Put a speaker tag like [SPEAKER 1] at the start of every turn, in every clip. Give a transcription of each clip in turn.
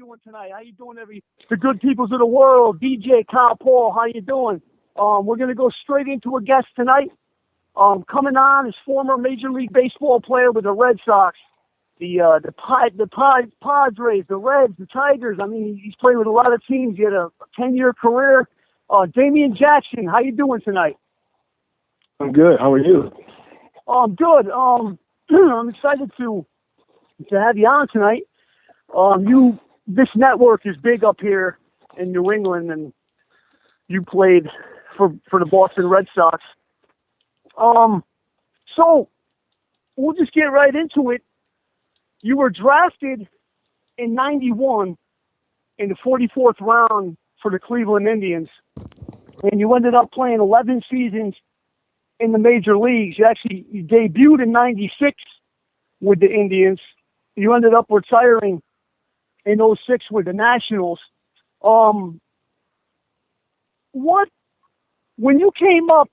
[SPEAKER 1] doing tonight? How you doing, the good peoples of the world? DJ, Kyle, Paul, how you doing? We're going to go straight into a guest tonight. Coming on is former Major League Baseball player with the Red Sox, the Padres, the Reds, the Tigers. I mean, he's played with a lot of teams. He had a 10-year career. Damian Jackson, how you doing tonight?
[SPEAKER 2] I'm good. How are you?
[SPEAKER 1] Good. I'm excited to have you on tonight. This network is big up here in New England, and you played for the Boston Red Sox. So we'll just get right into it. You were drafted in 91 in the 44th round for the Cleveland Indians, and you ended up playing 11 seasons in the major leagues. You debuted in 96 with the Indians. You ended up retiring in 06 with the Nationals. When you came up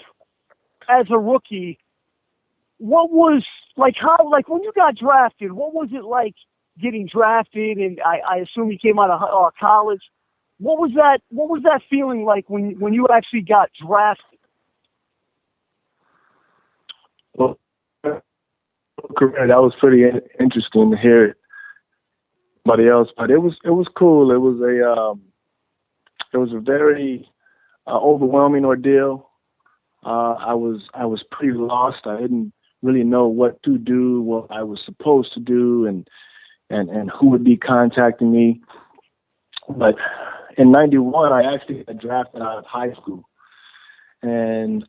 [SPEAKER 1] as a rookie, what was when you got drafted, what was it like getting drafted? And I assume you came out of college. What was that feeling like when you actually got drafted?
[SPEAKER 2] Well, that was pretty interesting to hear somebody else, but it was cool. It was a very overwhelming ordeal. I was pretty lost. I didn't really know what to do, what I was supposed to do, and who would be contacting me. But in 91, I actually got drafted out of high school, and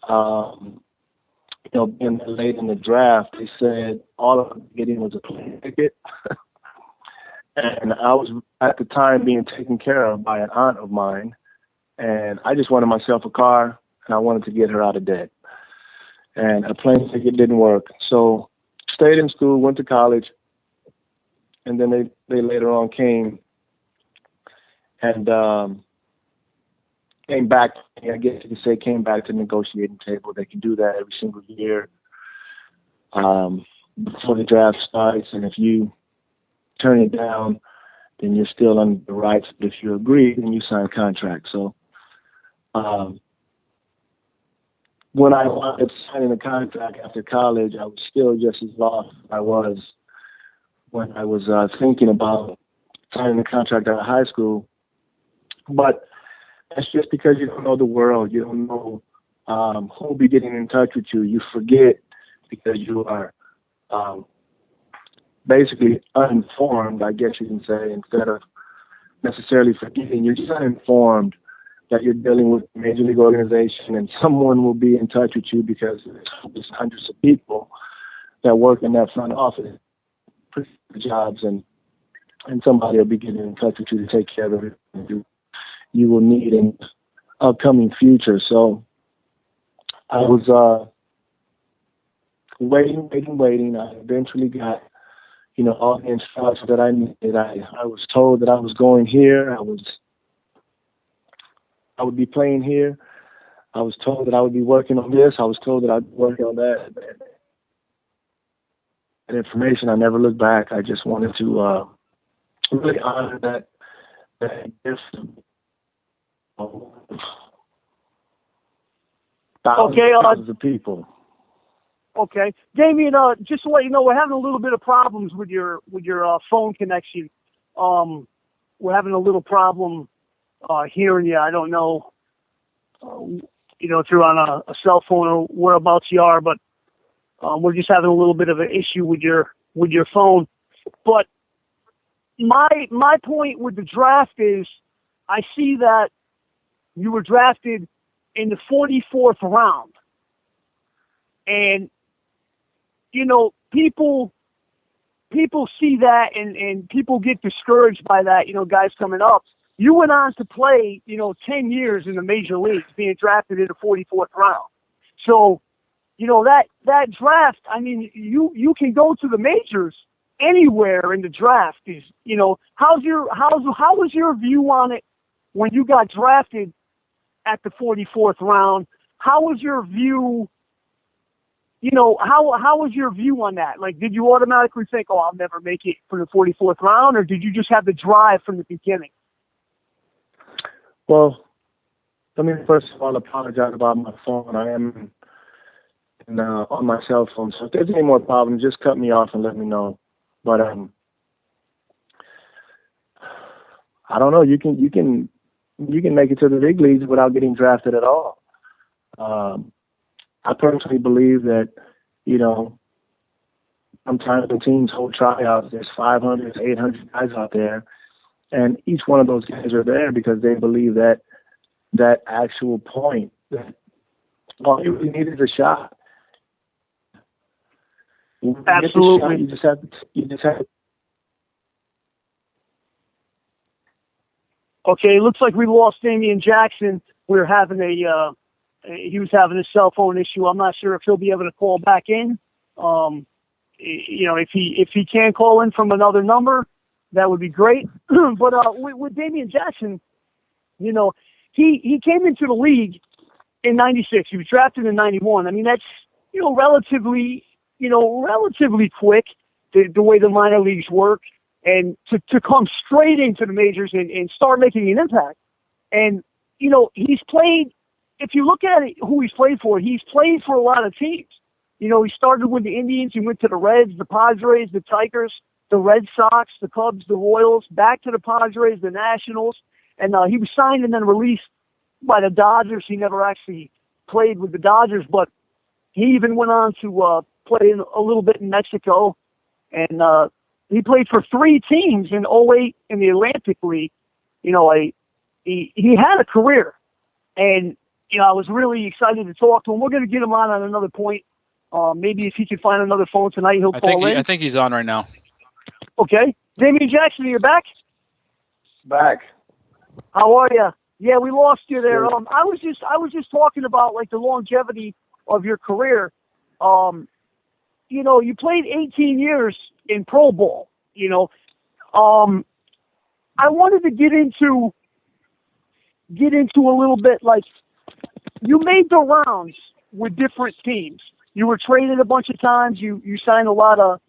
[SPEAKER 2] being late in the draft, they said all I was getting was a plane ticket. And I was, at the time, being taken care of by an aunt of mine. And I just wanted myself a car, and I wanted to get her out of debt. And a plane ticket didn't work. So stayed in school, went to college, and then they later on came and came back, I guess you could say, came back to the negotiating table. They can do that every single year before the draft starts. And if you turn it down, then you're still under the rights. But if you agree, then you sign a contract. So when I wound up signing a contract after college, I was still just as lost as I was when I was thinking about signing a contract out of high school. But that's just because you don't know the world. You don't know who will be getting in touch with you. You forget because you are basically uninformed, I guess you can say, instead of necessarily forgetting. You're just uninformed that you're dealing with a major league organization, and someone will be in touch with you because there's hundreds of people that work in that front office, jobs, and somebody will be getting in touch with you to take care of everything you will need in the upcoming future. So I was waiting. I eventually got, all the instructions that I needed. I was told that I was going here. I would be playing here. I was told that I would be working on this. I was told that I'd be working on that. That information, I never looked back. I just wanted to really honor that gift. Thousands of people.
[SPEAKER 1] Okay, Damian. Just to let you know, we're having a little bit of problems with your phone connection. We're having a little problem hearing you. I don't know, if you're on a cell phone or whereabouts you are, but we're just having a little bit of an issue with your phone. But my point with the draft is, I see that you were drafted in the 44th round. And, people see that and people get discouraged by that, guys coming up. You went on to play, 10 years in the major leagues, being drafted in the 44th round. So, that draft, I mean, you can go to the majors anywhere in the draft. Is, how was your view on it when you got drafted at the 44th round? How was your view how was your view on that? Like, did you automatically think, oh, I'll never make it for the 44th round, or did you just have the drive from the beginning?
[SPEAKER 2] Well, let me first of all apologize about my phone. I am on my cell phone, so if there's any more problems, just cut me off and let me know. But I don't know. You can make it to the big leagues without getting drafted at all. I personally believe that, sometimes when teams hold tryouts, there's 500, 800 guys out there, and each one of those guys are there because they believe that actual point, that all you really need is a shot.
[SPEAKER 1] Absolutely.
[SPEAKER 2] You just have to.
[SPEAKER 1] Okay, it looks like we lost Damian Jackson. We're having he was having a cell phone issue. I'm not sure if he'll be able to call back in. If he can call in from another number, that would be great. But with Damian Jackson, he came into the league in '96. He was drafted in '91. I mean, that's relatively quick, the way the minor leagues work, and to come straight into the majors and start making an impact. And he's played. If you look at it, who he's played for a lot of teams. He started with the Indians, he went to the Reds, the Padres, the Tigers, the Red Sox, the Cubs, the Royals, back to the Padres, the Nationals, and he was signed and then released by the Dodgers. He never actually played with the Dodgers, but he even went on to play a little bit in Mexico, and he played for 3 teams in '08 in the Atlantic League. He had a career, and I was really excited to talk to him. We're going to get him on another point. Maybe if he can find another phone tonight, he'll call in.
[SPEAKER 3] I think he's on right now.
[SPEAKER 1] Okay. Damian Jackson, you're back?
[SPEAKER 2] Back.
[SPEAKER 1] How are you? Yeah, we lost you there. I was just talking about like the longevity of your career. You played 18 years in pro ball. I wanted to get into a little bit, like, you made the rounds with different teams. You were traded a bunch of times. You signed a lot of,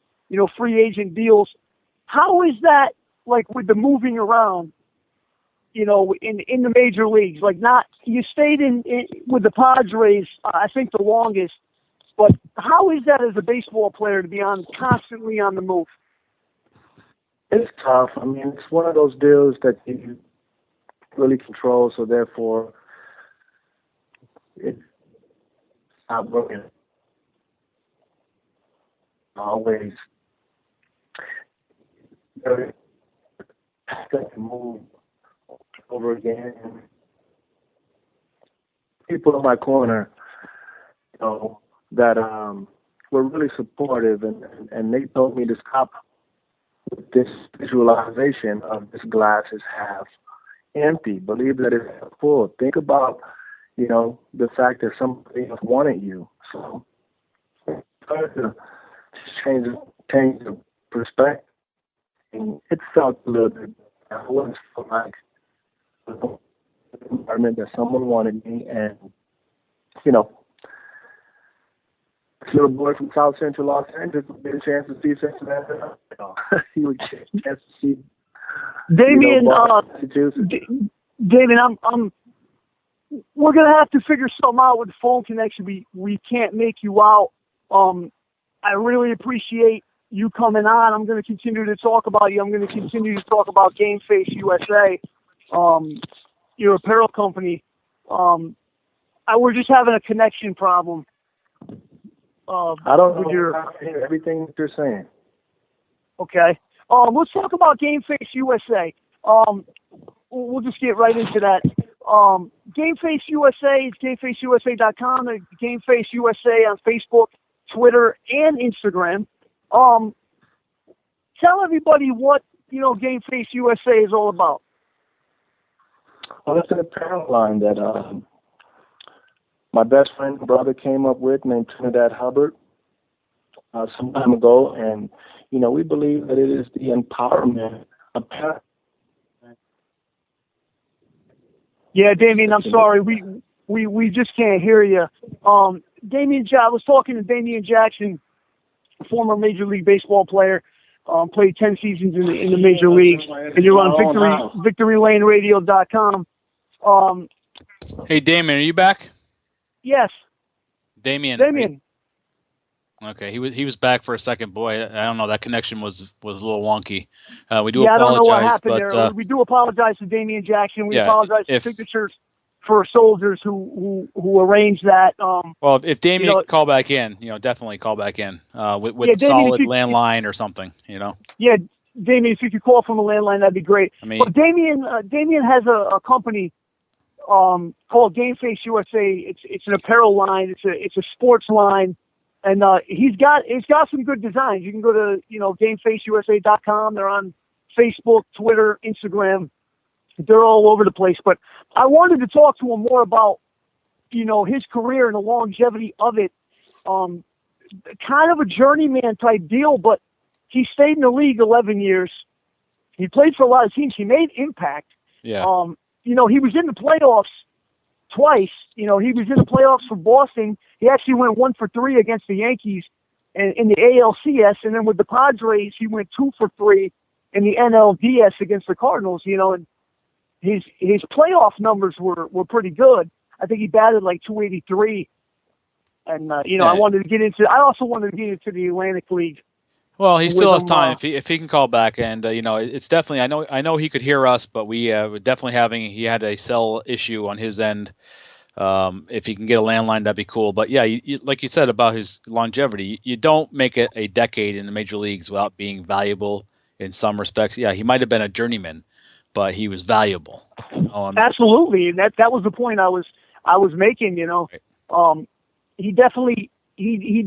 [SPEAKER 1] free agent deals. How is that, like, with the moving around, in the major leagues? Like, you stayed in with the Padres, I think the longest, but how is that as a baseball player to be constantly on the move?
[SPEAKER 2] It's tough. I mean, it's one of those deals that you really control, so therefore it's not working. Always have to move over again. People in my corner, that were really supportive, and they told me to stop with this visualization of this glass is half empty. Believe that it's full. Think about, the fact that somebody else wanted you. So try to change the perspective. And it felt a little bit. I always felt like the environment that someone wanted me, and this little boy from South Central Los Angeles would get a chance to see Cincinnati. He would get a chance to see
[SPEAKER 1] Damian. Damian, we're gonna have to figure something out with the phone connection. We can't make you out. I really appreciate you coming on. I'm going to continue to talk about you. I'm going to continue to talk about Game Face USA, your apparel company. We're just having a connection problem.
[SPEAKER 2] I don't know. I hear everything that you're saying.
[SPEAKER 1] Okay. Let's talk about Game Face USA. We'll just get right into that. Game Face USA, it's GameFaceUSA.com, Game Face USA on Facebook, Twitter, and Instagram. Tell everybody what, Game Face USA is all about.
[SPEAKER 2] Well, it's an apparel line that my best friend and brother came up with, named Trinidad Hubbard, some time ago. And, we believe that it is the empowerment of parents.
[SPEAKER 1] Yeah, Damian, I'm sorry. We just can't hear you. I was talking to Damian Jackson, a former Major League Baseball player, played 10 seasons in the major leagues, and you're on victorylaneradio.com.
[SPEAKER 3] Hey, Damian, are you back?
[SPEAKER 1] Yes.
[SPEAKER 3] Damian. Okay, he was back for a second. Boy, I don't know. That connection was a little wonky. We do apologize.
[SPEAKER 1] I don't know what happened
[SPEAKER 3] but,
[SPEAKER 1] there. We do apologize to Damian Jackson. We apologize to Signatures for Soldiers who arranged that.
[SPEAKER 3] Well, if Damian can call back in, definitely call back in with a solid landline or something.
[SPEAKER 1] Yeah, Damian, if you could call from a landline, that'd be great. But Damian has a company called Game Face USA. It's an apparel line. It's a sports line. And he's got some good designs. You can go to GameFaceUSA.com. They're on Facebook, Twitter, Instagram. They're all over the place. But I wanted to talk to him more about his career and the longevity of it. Kind of a journeyman type deal, but he stayed in the league 11 years. He played for a lot of teams. He made impact.
[SPEAKER 3] Yeah.
[SPEAKER 1] He was in the playoffs twice. He was in the playoffs for Boston. He actually went 1 for 3 against the Yankees in the ALCS, and then with the Padres, he went 2 for 3 in the NLDS against the Cardinals. And his playoff numbers were pretty good. I think he batted like 283. And I wanted to get into. I also wanted to get into the Atlantic League.
[SPEAKER 3] Well, he still has time if he can call back, and it's definitely. I know he could hear us, but we were definitely he had a cell issue on his end. If he can get a landline, that'd be cool. But yeah, like you said about his longevity, you don't make it a decade in the major leagues without being valuable in some respects. Yeah, he might have been a journeyman, but he was valuable.
[SPEAKER 1] Absolutely, and that was the point I was making. Right. He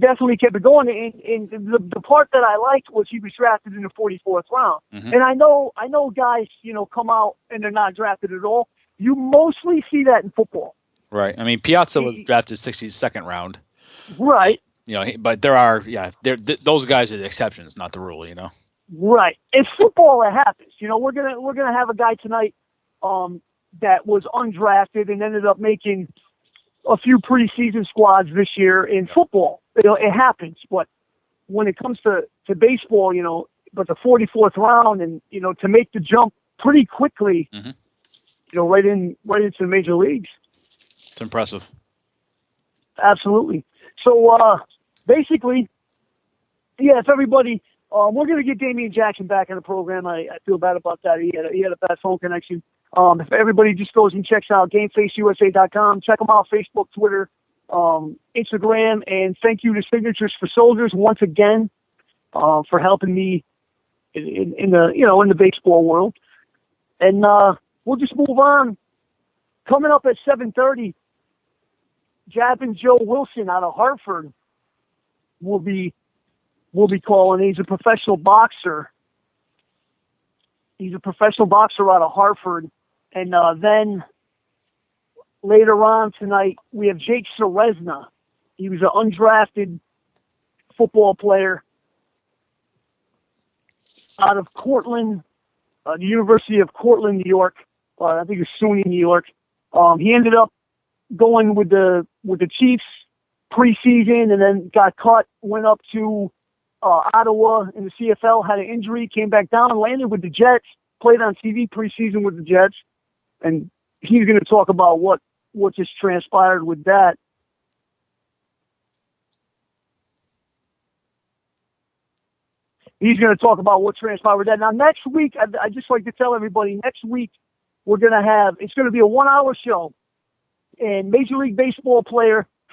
[SPEAKER 1] definitely kept it going. And the part that I liked was he was drafted in the 44th round. Mm-hmm. And I know guys, come out and they're not drafted at all. You mostly see that in football.
[SPEAKER 3] Right. I mean, Piazza was drafted 62nd round.
[SPEAKER 1] Right.
[SPEAKER 3] But there are, those guys are the exceptions, not the rule,
[SPEAKER 1] Right. In football, it happens. We're gonna have a guy tonight that was undrafted and ended up making a few preseason squads this year in football. It happens. But when it comes to baseball, but the 44th round and, to make the jump pretty quickly, mm-hmm. Right into the major leagues.
[SPEAKER 3] It's impressive.
[SPEAKER 1] Absolutely. So, basically, if everybody, we're going to get Damian Jackson back in the program. I feel bad about that. He had a bad phone connection. If everybody just goes and checks out GameFaceUSA.com, check them out, Facebook, Twitter, Instagram, and thank you to Signatures for Soldiers once again for helping me in the baseball world. And we'll just move on. Coming up at 7:30, Jabbin' Joe Wilson out of Hartford will be calling. He's a professional boxer. He's a professional boxer out of Hartford. And then later on tonight, we have Jake Ceresna. He was an undrafted football player out of Cortland, the University of Cortland, New York. I think it's SUNY, New York. He ended up going with the Chiefs preseason and then got cut, went up to Ottawa in the CFL, had an injury, came back down, landed with the Jets, played on TV preseason with the Jets, and he's going to talk about what just transpired with that. He's going to talk about what transpired with that. Now, next week, I'd just like to tell everybody, next week, it's going to be a 1-hour show. And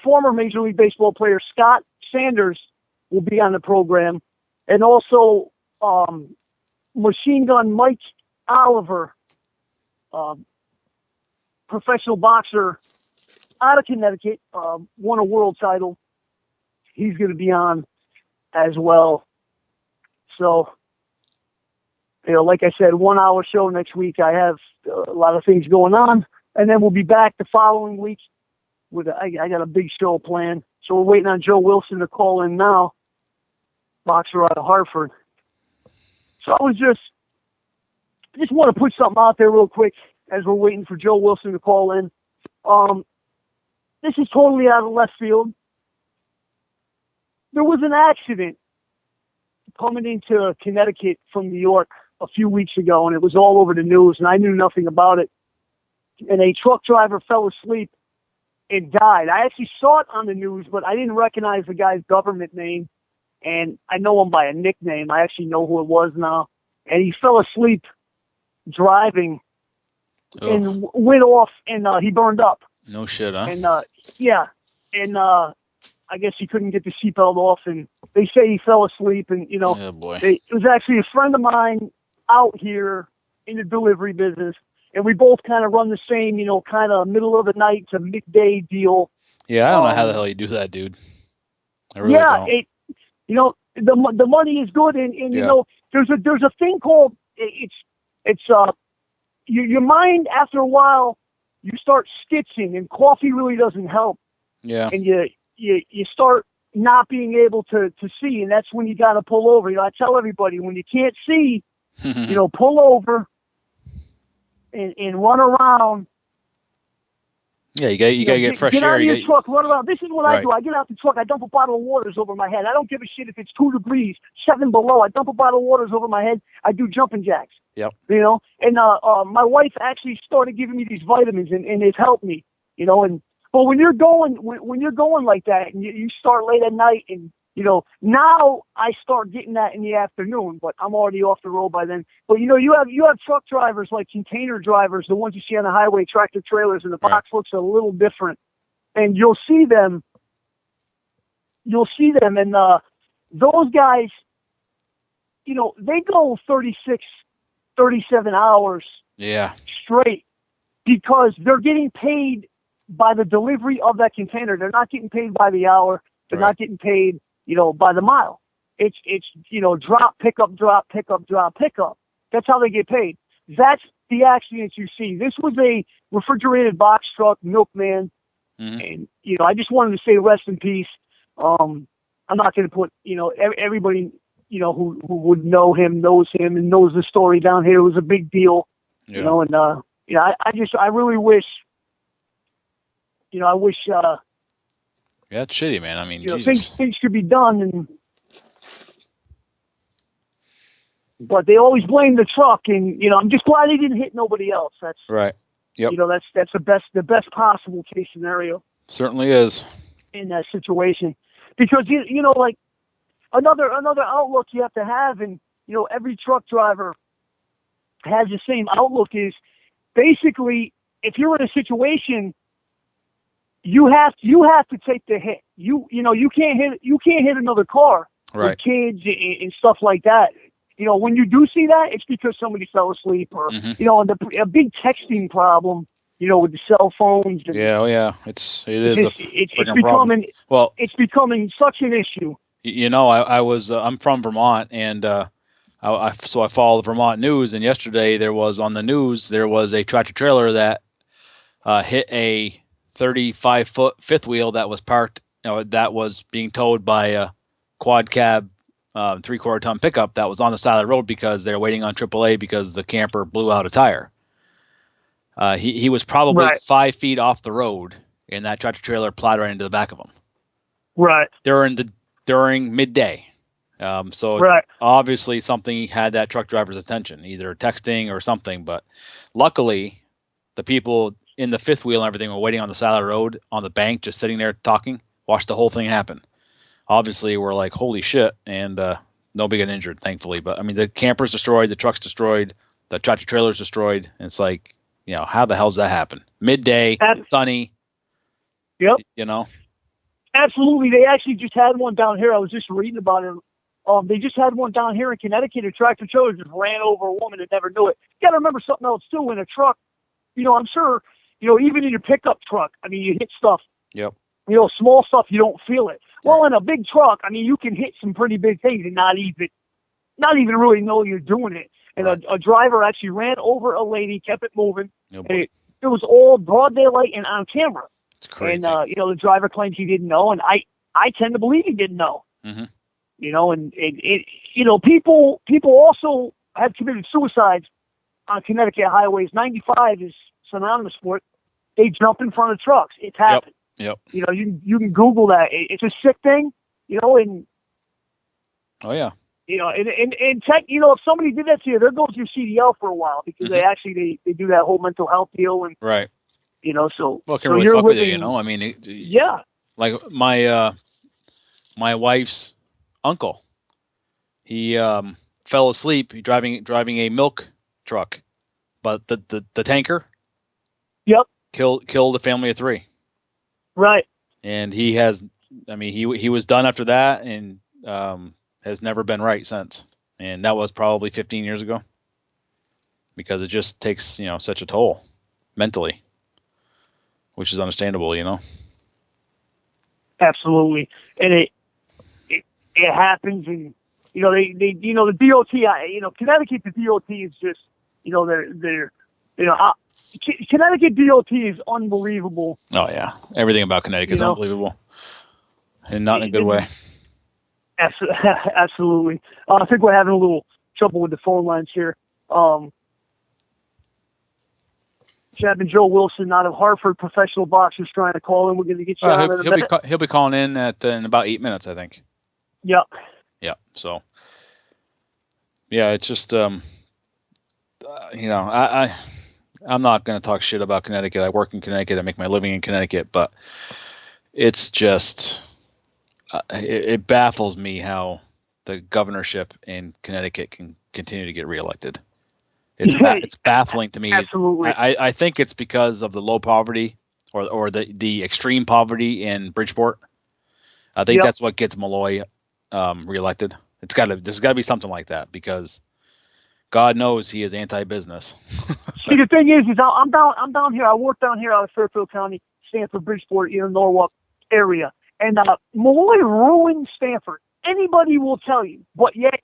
[SPEAKER 1] former Major League Baseball player Scott Sanders will be on the program. And also Machine Gun Mike Oliver, professional boxer out of Connecticut, won a world title. He's going to be on as well. So, like I said, 1-hour show next week. I have a lot of things going on. And then we'll be back the following week I got a big show planned. So we're waiting on Joe Wilson to call in now, boxer out of Hartford. So I just want to put something out there real quick as we're waiting for Joe Wilson to call in. This is totally out of left field. there was an accident coming into Connecticut from New York a few weeks ago, and it was all over the news, and I knew nothing about it. And a truck driver fell asleep and died. I actually saw it on the news, but I didn't recognize the guy's government name, and I know him by a nickname. I actually know who it was now. And he fell asleep driving and went off, and he burned up.
[SPEAKER 3] No shit, huh?
[SPEAKER 1] And, yeah. And I guess he couldn't get the seatbelt off, and they say he fell asleep. And, you know,
[SPEAKER 3] oh, boy.
[SPEAKER 1] it was actually a friend of mine out here in the delivery business, and we both kind of run the same, you know, kind of middle of the night to midday deal.
[SPEAKER 3] Yeah, I don't know how the hell you do that, dude. I really don't.
[SPEAKER 1] You know, the money is good, and you know, there's a thing called your mind after a while you start stitching, and coffee really doesn't help.
[SPEAKER 3] Yeah.
[SPEAKER 1] And you start not being able to see, and that's when you got to pull over. You know, I tell everybody, when you can't see, you know, pull over and run around.
[SPEAKER 3] Yeah, you gotta get fresh air.
[SPEAKER 1] Get out of your truck, run around. This is what
[SPEAKER 3] Right.
[SPEAKER 1] I do. I get out the truck, I dump a bottle of waters over my head. I don't give a shit if it's 2 degrees, 7 below. I dump a bottle of waters over my head. I do jumping jacks.
[SPEAKER 3] Yep.
[SPEAKER 1] You know, and my wife actually started giving me these vitamins, and it's helped me. You know, but when you're going like that, and you start late at night, and you know, now I start getting that in the afternoon, but I'm already off the road by then. But you know, you have truck drivers, like container drivers, the ones you see on the highway, tractor trailers, and the box looks a little different. And you'll see them, and those guys, you know, they go 36, 37 hours straight because they're getting paid by the delivery of that container. They're not getting paid by the hour. They're not getting paid, you know, by the mile. It's you know, drop, pick up, drop, pick up, drop, pick up. That's how they get paid. That's the accidents you see. This was a refrigerated box truck, milkman, and you know, I just wanted to say rest in peace. I'm not going to put, you know, everybody, you know, who would know him knows him and knows the story down here. It was a big deal, you know, and you know, I really wish, you know,
[SPEAKER 3] yeah, it's shitty, man. I mean,
[SPEAKER 1] you know,
[SPEAKER 3] Jesus.
[SPEAKER 1] things could be done, but they always blame the truck, and you know, I'm just glad he didn't hit nobody else. That's
[SPEAKER 3] right. Yep.
[SPEAKER 1] You know, that's the best possible case scenario.
[SPEAKER 3] Certainly is.
[SPEAKER 1] In that situation, because you know, like another outlook you have to have, and you know, every truck driver has the same outlook. Is basically, if you're in a situation, you have to take the hit. You know, you can't hit another car with kids and stuff like that. You know, when you do see that, it's because somebody fell asleep, or you know, a big texting problem. You know, with the cell phones. And
[SPEAKER 3] it's
[SPEAKER 1] becoming
[SPEAKER 3] problem. Well,
[SPEAKER 1] it's becoming such an issue.
[SPEAKER 3] You know, I'm from Vermont, and so I follow the Vermont news. And yesterday there was on the news a tractor trailer that hit a 35-foot fifth wheel that was parked, you know, that was being towed by a quad cab 3/4 ton pickup that was on the side of the road because they're waiting on AAA because the camper blew out a tire. He was probably 5 feet off the road, and that tractor trailer plowed right into the back of him.
[SPEAKER 1] Right.
[SPEAKER 3] During midday. So obviously something had that truck driver's attention, either texting or something. But luckily, the people in the fifth wheel and everything were waiting on the side of the road on the bank, just sitting there talking, watched the whole thing happen. Obviously, we're like, holy shit, and nobody got injured, thankfully. But I mean, the camper's destroyed, the truck's destroyed, the tractor trailer's destroyed, and it's like, you know, how the hell's that happen? Midday, sunny.
[SPEAKER 1] Yep.
[SPEAKER 3] You know?
[SPEAKER 1] Absolutely. They actually just had one down here. I was just reading about it. They just had one down here in Connecticut. A tractor trailer just ran over a woman and never knew it. You got to remember something else, too. In a truck, you know, I'm sure, you know, even in your pickup truck, I mean, you hit stuff.
[SPEAKER 3] Yep.
[SPEAKER 1] You know, small stuff, you don't feel it. Well, in a big truck, I mean, you can hit some pretty big things and not even really know you're doing it. And a driver actually ran over a lady, kept it moving. It was all broad daylight and on camera.
[SPEAKER 3] It's crazy.
[SPEAKER 1] And, you know, the driver claims he didn't know, and I tend to believe he didn't know.
[SPEAKER 3] Mm-hmm.
[SPEAKER 1] You know, and you know, people also have committed suicides on Connecticut highways. 95 is synonymous for it. They jump in front of trucks. It's happened.
[SPEAKER 3] Yep.
[SPEAKER 1] You know, you can Google that. It's a sick thing. and
[SPEAKER 3] oh yeah,
[SPEAKER 1] and tech, if somebody did that to you, there goes your CDL for a while because they do that whole mental health deal and
[SPEAKER 3] right.
[SPEAKER 1] So
[SPEAKER 3] well, it can
[SPEAKER 1] so
[SPEAKER 3] really
[SPEAKER 1] you're
[SPEAKER 3] fuck with
[SPEAKER 1] living,
[SPEAKER 3] you. I mean,
[SPEAKER 1] yeah,
[SPEAKER 3] like my wife's uncle, he fell asleep driving a milk truck, but the tanker,
[SPEAKER 1] yep,
[SPEAKER 3] killed a family of 3.
[SPEAKER 1] right.
[SPEAKER 3] And he was done after that, and has never been right since. And that was probably 15 years ago, because it just takes such a toll mentally, which is understandable.
[SPEAKER 1] Absolutely, and it happens, and they the DOT. Connecticut, the DOT is just they're Connecticut DOT is unbelievable.
[SPEAKER 3] Oh yeah, everything about Connecticut is unbelievable, and not in a good way.
[SPEAKER 1] Absolutely. I think we're having a little trouble with the phone lines here. Jab and Joe Wilson out of Hartford, professional boxers, trying to call in. We're going to get you on in a minute.
[SPEAKER 3] He'll be calling in in about 8 minutes, I think.
[SPEAKER 1] Yep.
[SPEAKER 3] Yeah. So, yeah, it's just I'm not going to talk shit about Connecticut. I work in Connecticut. I make my living in Connecticut, but it's just it baffles me how the governorship in Connecticut can continue to get reelected. It's baffling to me.
[SPEAKER 1] Absolutely.
[SPEAKER 3] I think it's because of the low poverty or the extreme poverty in Bridgeport. I think that's what gets Malloy reelected. There's got to be something like that, because God knows he is anti-business.
[SPEAKER 1] See, the thing is I'm down here. I work down here out of Fairfield County, Stamford, Bridgeport, Norwalk area, and Malloy ruined Stamford. Anybody will tell you, but yet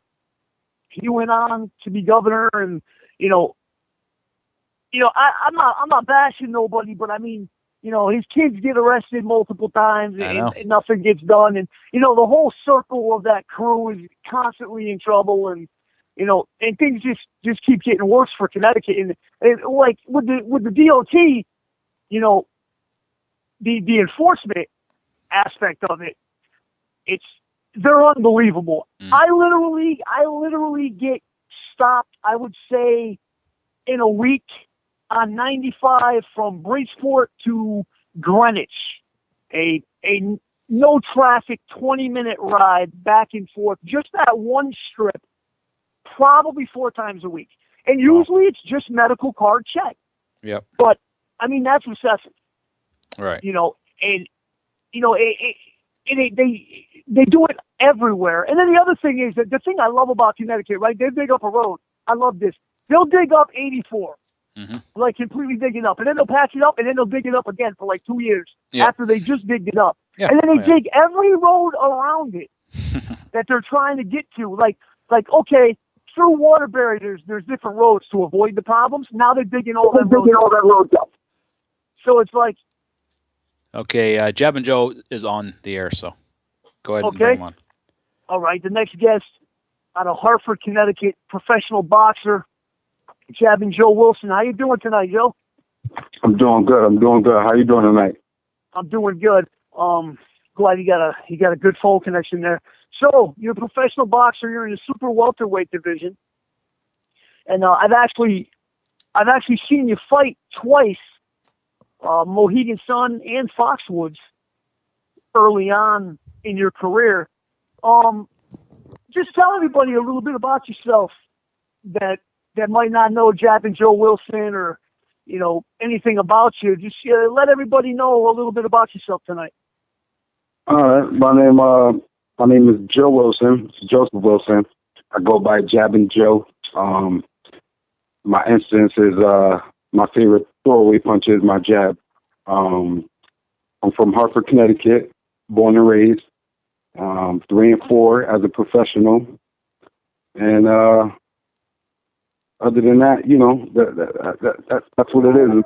[SPEAKER 1] he went on to be governor, and I'm not bashing nobody, but I mean, his kids get arrested multiple times and nothing gets done. And, the whole circle of that crew is constantly in trouble, and, and things just keep getting worse for Connecticut. And like with the DOT, the enforcement aspect of it, they're unbelievable. I literally get stopped, I would say, in a week on 95 from Bridgeport to Greenwich, a no traffic 20-minute ride back and forth, just that one strip, probably 4 times a week. And usually it's just medical card check.
[SPEAKER 3] Yep.
[SPEAKER 1] But I mean, that's excessive.
[SPEAKER 3] Right.
[SPEAKER 1] They do it everywhere. And then the other thing is that the thing I love about Connecticut, right? They dig up a road. I love this. They'll dig up 84, like completely dig it up, and then they'll patch it up, and then they'll dig it up again for like 2 years after they just digged it up. Yeah. And then they dig every road around it that they're trying to get to. Like okay, through Waterbury, there's different roads to avoid the problems. Now they're digging all that road up. So it's like,
[SPEAKER 3] okay, Jab and Joe is on the air, so go ahead and bring him on.
[SPEAKER 1] All right, the next guest out of Hartford, Connecticut, professional boxer, Jab and Joe Wilson. How you doing tonight, Joe?
[SPEAKER 4] I'm doing good. How you doing tonight?
[SPEAKER 1] I'm doing good. Glad you got a good phone connection there. So you're a professional boxer. You're in the super welterweight division, and I've actually seen you fight twice, Mohegan Sun and Foxwoods, early on in your career. Just tell everybody a little bit about yourself that might not know Jab and Joe Wilson, or anything about you. Just let everybody know a little bit about yourself tonight.
[SPEAKER 4] All right, my name is Joe Wilson, Joseph Wilson. I go by Jab and Joe. My instance is my favorite throwaway punch is my jab. I'm from Hartford, Connecticut, born and raised. 3 and 4 as a professional, and other than that, that's what it is.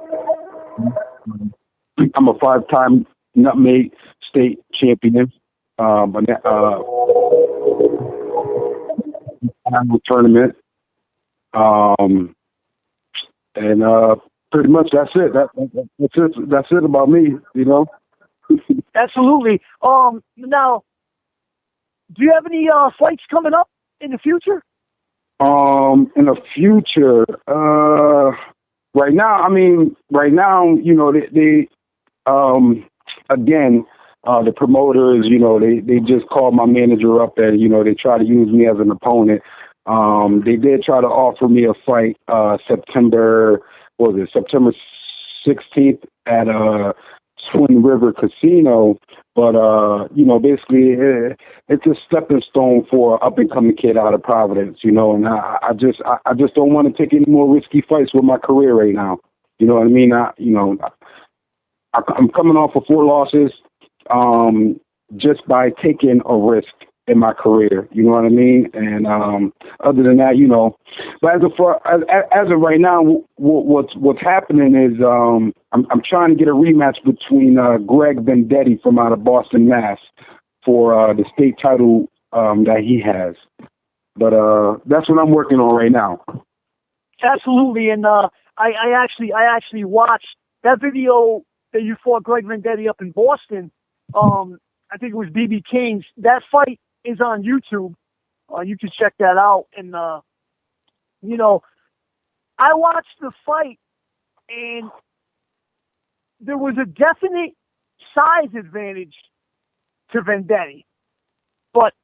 [SPEAKER 4] I'm a 5-time Nutmeg State champion, annual tournament, and pretty much that's it. That's it about me.
[SPEAKER 1] Absolutely. Now, do you have any fights coming up in the future?
[SPEAKER 4] In the future, right now, they again, the promoters, they just called my manager up and, they try to use me as an opponent. They did try to offer me a fight, September 16th at Twin River Casino. But, basically it's a stepping stone for an up and coming kid out of Providence, and I just don't want to take any more risky fights with my career right now. You know what I mean? I'm coming off of 4 losses, just by taking a risk in my career. You know what I mean? And, other than that, but as of right now, what's happening is, I'm trying to get a rematch between, Greg Vendetti from out of Boston, Mass, for, the state title, that he has. But, that's what I'm working on right now.
[SPEAKER 1] Absolutely. And, I actually watched that video that you fought Greg Vendetti up in Boston. I think it was BB King's. That fight is on YouTube. You can check that out. And, I watched the fight, and there was a definite size advantage to Vendetti. But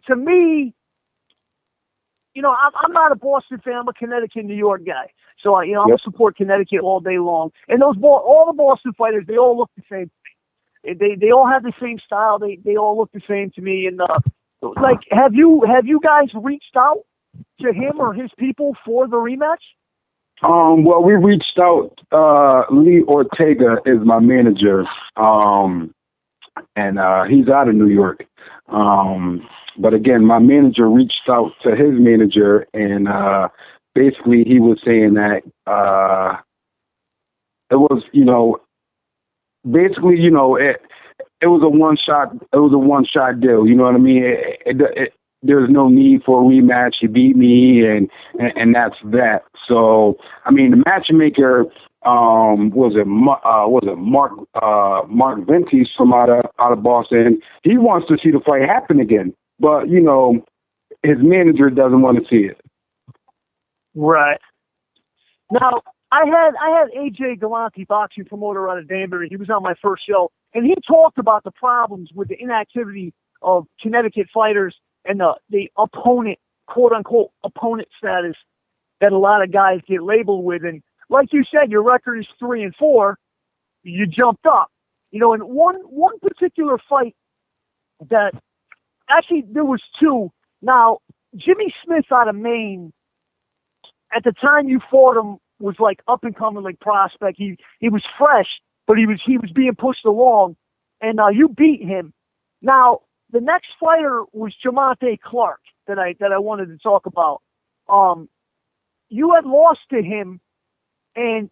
[SPEAKER 1] to me, I'm not a Boston fan. I'm a Connecticut, New York guy. So, I'm going to support Connecticut all day long. And all the Boston fighters, they all look the same. They all have the same style. They all look the same to me. And have you guys reached out to him or his people for the rematch?
[SPEAKER 4] Well, we reached out. Lee Ortega is my manager, and he's out of New York. But again, my manager reached out to his manager, and basically he was saying that it was, basically, it was a one shot deal. You know what I mean? There's no need for a rematch. He beat me, and that's that. So, I mean, the matchmaker, was it Mark Ventis from out of Boston? He wants to see the fight happen again, but his manager doesn't want to see it.
[SPEAKER 1] Right. Now, I had AJ Galante, boxing promoter out of Danbury. He was on my first show, and he talked about the problems with the inactivity of Connecticut fighters and the opponent, quote unquote, opponent status that a lot of guys get labeled with. And like you said, your record is 3-4. You jumped up, and one particular fight that actually there was 2. Now, Jimmy Smith out of Maine, at the time you fought him, was like up and coming, like prospect. He was fresh, but he was being pushed along, and you beat him. Now the next fighter was Jamonte Clark that I wanted to talk about. You had lost to him, and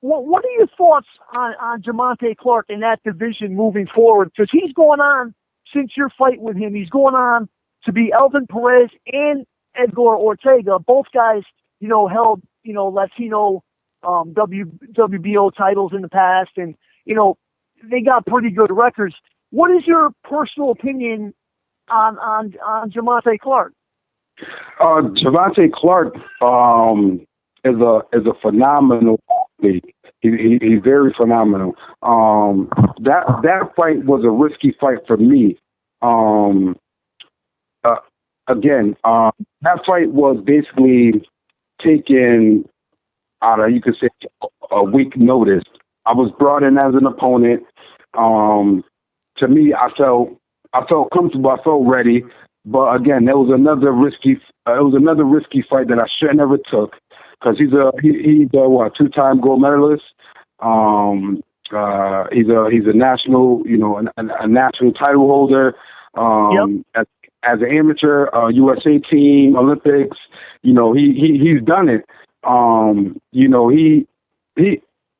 [SPEAKER 1] what are your thoughts on Jamonte Clark in that division moving forward? Because he's going on, since your fight with him, he's going on to be Elvin Perez and Edgar Ortega. Both guys, held, Latino WBO titles in the past, and they got pretty good records. What is your personal opinion on Jamonte Clark?
[SPEAKER 4] Jamonte Clark is a phenomenal athlete. He's very phenomenal. That fight was a risky fight for me. That fight was basically taken out of, you could say, a week notice. I was brought in as an opponent. To me, I felt comfortable. I felt ready. But again, there was another risky fight that I should have never took, because he's a 2-time gold medalist. He's a national, a national title holder. As an amateur, USA team, Olympics, he's done it.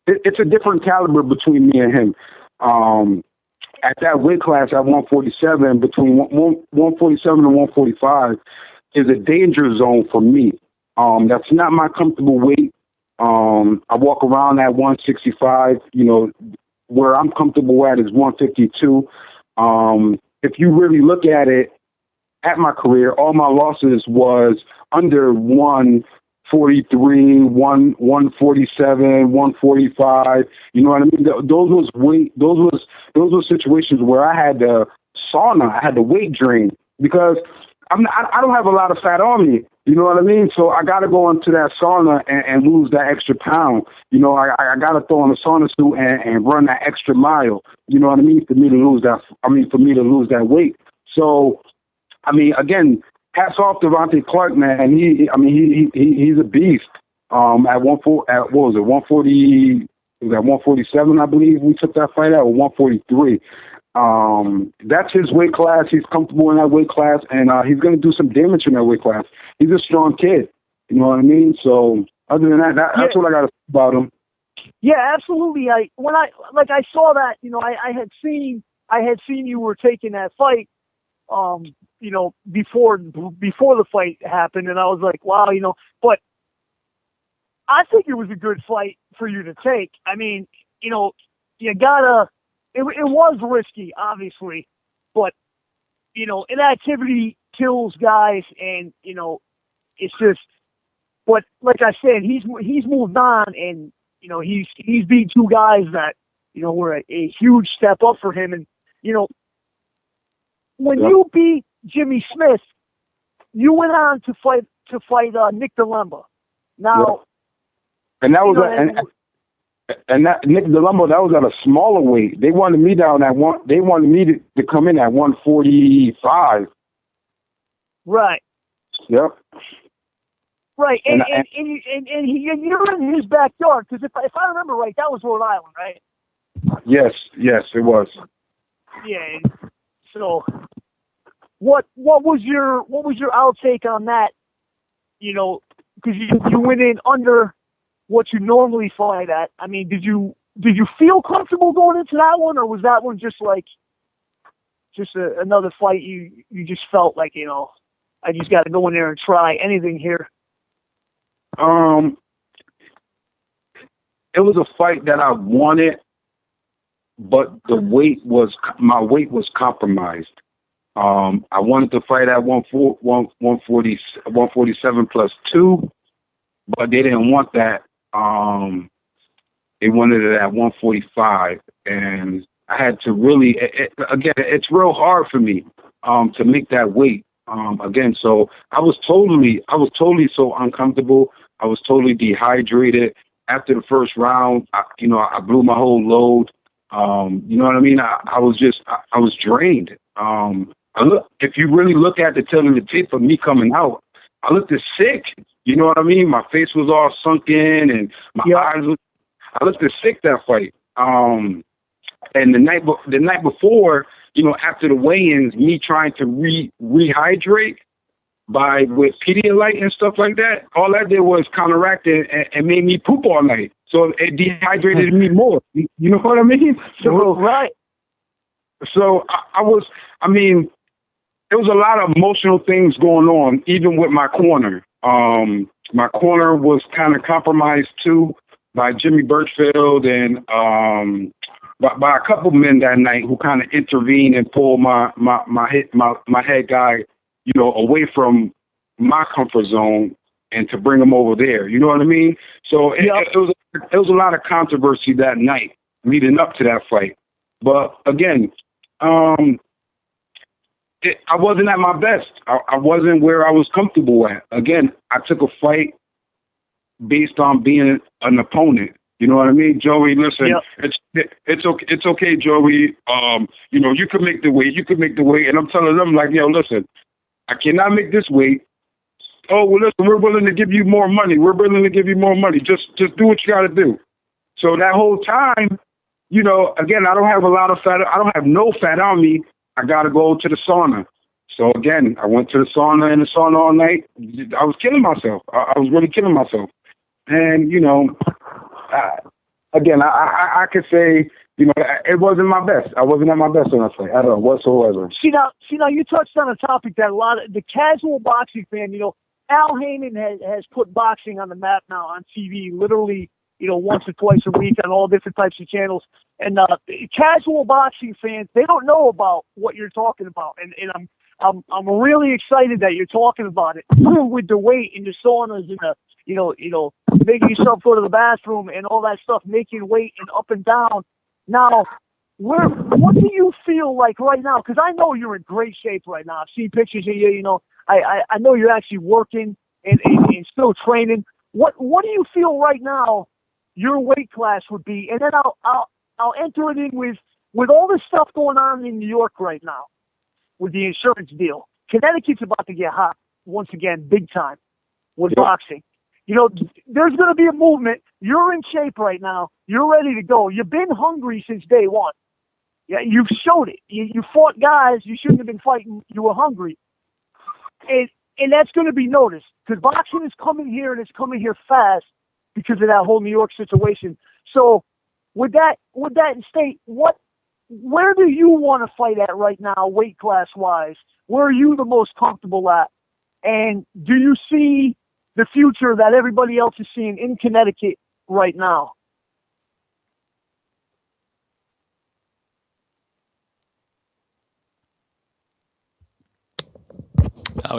[SPEAKER 4] It's a different caliber between me and him. At that weight class at 147, between 147 and 145, is a danger zone for me. That's not my comfortable weight. I walk around at 165. Where I'm comfortable at is 152. If you really look at it, at my career, all my losses was under 143, 147, 145. You know what I mean? Those were situations where I had the sauna, I had the weight drain because I don't have a lot of fat on me. You know what I mean? So I got to go into that sauna and lose that extra pound. You know, I got to throw on a sauna suit and run that extra mile. You know what I mean? For me to lose that weight. So, I mean, again, hats off to Devontae Clark, man. He's a beast. At 147, I believe we took that fight at, or 143. That's his weight class. He's comfortable in that weight class, and he's going to do some damage in that weight class. He's a strong kid. You know what I mean? So other than that's what I got to say about him.
[SPEAKER 1] Yeah, absolutely. I saw that. You know, I had seen you were taking that fight. You know, before the fight happened, and I was like, wow, you know. But I think it was a good fight for you to take. I mean, you know, you gotta. It was risky, obviously, but, you know, inactivity kills guys, and, you know, it's just, but like I said, he's moved on, and, you know, he's beat two guys that, you know, were a huge step up for him. And, you know, when you beat Jimmy Smith, you went on to fight Nick Dilemma. Now,
[SPEAKER 4] and that was And that Nick Dilemma, that was at a smaller weight. They wanted me down at one. They wanted me to come in at 145.
[SPEAKER 1] Right.
[SPEAKER 4] Yep.
[SPEAKER 1] Right, and you're in his backyard, because if I remember right, that was Rhode Island, right?
[SPEAKER 4] Yes, it was.
[SPEAKER 1] Yeah. So, what was your outtake on that? You know, because you went in under what you normally fight at. I mean, did you feel comfortable going into that one, or was that one just another fight you just felt like, you know, I just got to go in there and try anything here?
[SPEAKER 4] It was a fight that I wanted, but my weight was compromised. I wanted to fight at 147 plus 2, but they didn't want that. They wanted it at 145, and I had to really, again, it's real hard for me, to make that weight, again. So I was totally so uncomfortable. I was totally dehydrated after the first round. I blew my whole load. You know what I mean? I was drained. If you really look at the tape of me coming out, I looked sick. You know what I mean? My face was all sunken, and my eyes. I looked sick that fight. And the night before, you know, after the weigh-ins, me trying to rehydrate with Pedialyte and stuff like that, all that did was counteract it and made me poop all night. So it dehydrated me more. You know what I mean? So,
[SPEAKER 1] right.
[SPEAKER 4] So there was a lot of emotional things going on, even with my corner. My corner was kind of compromised too by Jimmy Birchfield and by a couple men that night who kind of intervened and pulled my head guy, you know, away from my comfort zone and to bring him over there. You know what I mean? So it was a lot of controversy that night leading up to that fight. But again, I wasn't at my best. I wasn't where I was comfortable at. Again, I took a fight based on being an opponent. You know what I mean? Joey, listen, it's okay, Joey. You know, you can make the weight. And I'm telling them, like, yo, listen, I cannot make this weight. Oh, well, listen, we're willing to give you more money. Just do what you got to do. So that whole time, you know, again, I don't have a lot of fat. I don't have no fat on me. I got to go to the sauna. So again, I went to the sauna all night. I was killing myself. I was really killing myself. And, you know, again, I could say, you know, it wasn't my best. I wasn't at my best on that fight at all whatsoever.
[SPEAKER 1] See now, you touched on a topic that a lot of the casual boxing fan, you know, Al Heyman has put boxing on the map now on TV, literally, you know, once or twice a week on all different types of channels. And casual boxing fans, they don't know about what you're talking about. And I'm really excited that you're talking about it with the weight and the saunas and the, making yourself go to the bathroom and all that stuff, making weight and up and down. Now, what do you feel like right now? Because I know you're in great shape right now. I've seen pictures of you. I know you're actually working and still training. What do you feel right now your weight class would be? And then I'll enter it in with all this stuff going on in New York right now with the insurance deal. Connecticut's about to get hot once again, big time, with boxing. There's going to be a movement. You're in shape right now. You're ready to go. You've been hungry since day one. Yeah, you've showed it. You fought guys you shouldn't have been fighting. You were hungry. And that's going to be noticed because boxing is coming here and it's coming here fast because of that whole New York situation. So with that in state, where do you want to fight at right now, weight class wise? Where are you the most comfortable at? And do you see the future that everybody else is seeing in Connecticut right now?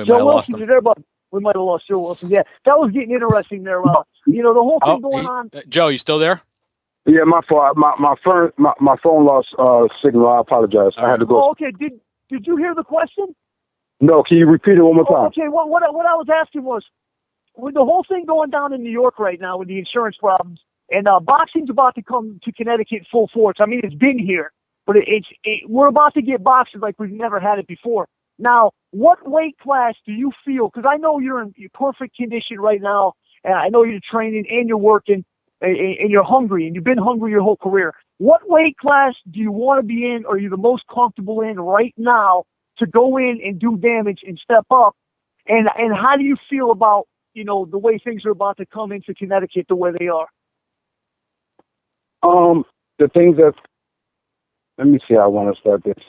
[SPEAKER 3] Joe Wilson,
[SPEAKER 1] you there, bud? We might have lost Joe Wilson. Yeah, that was getting interesting there. The whole thing going on.
[SPEAKER 3] Joe, you still there?
[SPEAKER 4] Yeah, my fault. My phone lost signal. I apologize. I had to go.
[SPEAKER 1] Oh, okay. Did you hear the question?
[SPEAKER 4] No. Can you repeat it one more time?
[SPEAKER 1] Okay. What I was asking was, with the whole thing going down in New York right now with the insurance problems, and boxing's about to come to Connecticut full force. I mean, it's been here, but we're about to get boxing like we've never had it before. Now, what weight class do you feel? Because I know you're in perfect condition right now, and I know you're training and you're working, and you're hungry, and you've been hungry your whole career. What weight class do you want to be in, or are you the most comfortable in right now to go in and do damage and step up? And how do you feel about, the way things are about to come into Connecticut the way they are?
[SPEAKER 4] The things that, let me see how I want to start this.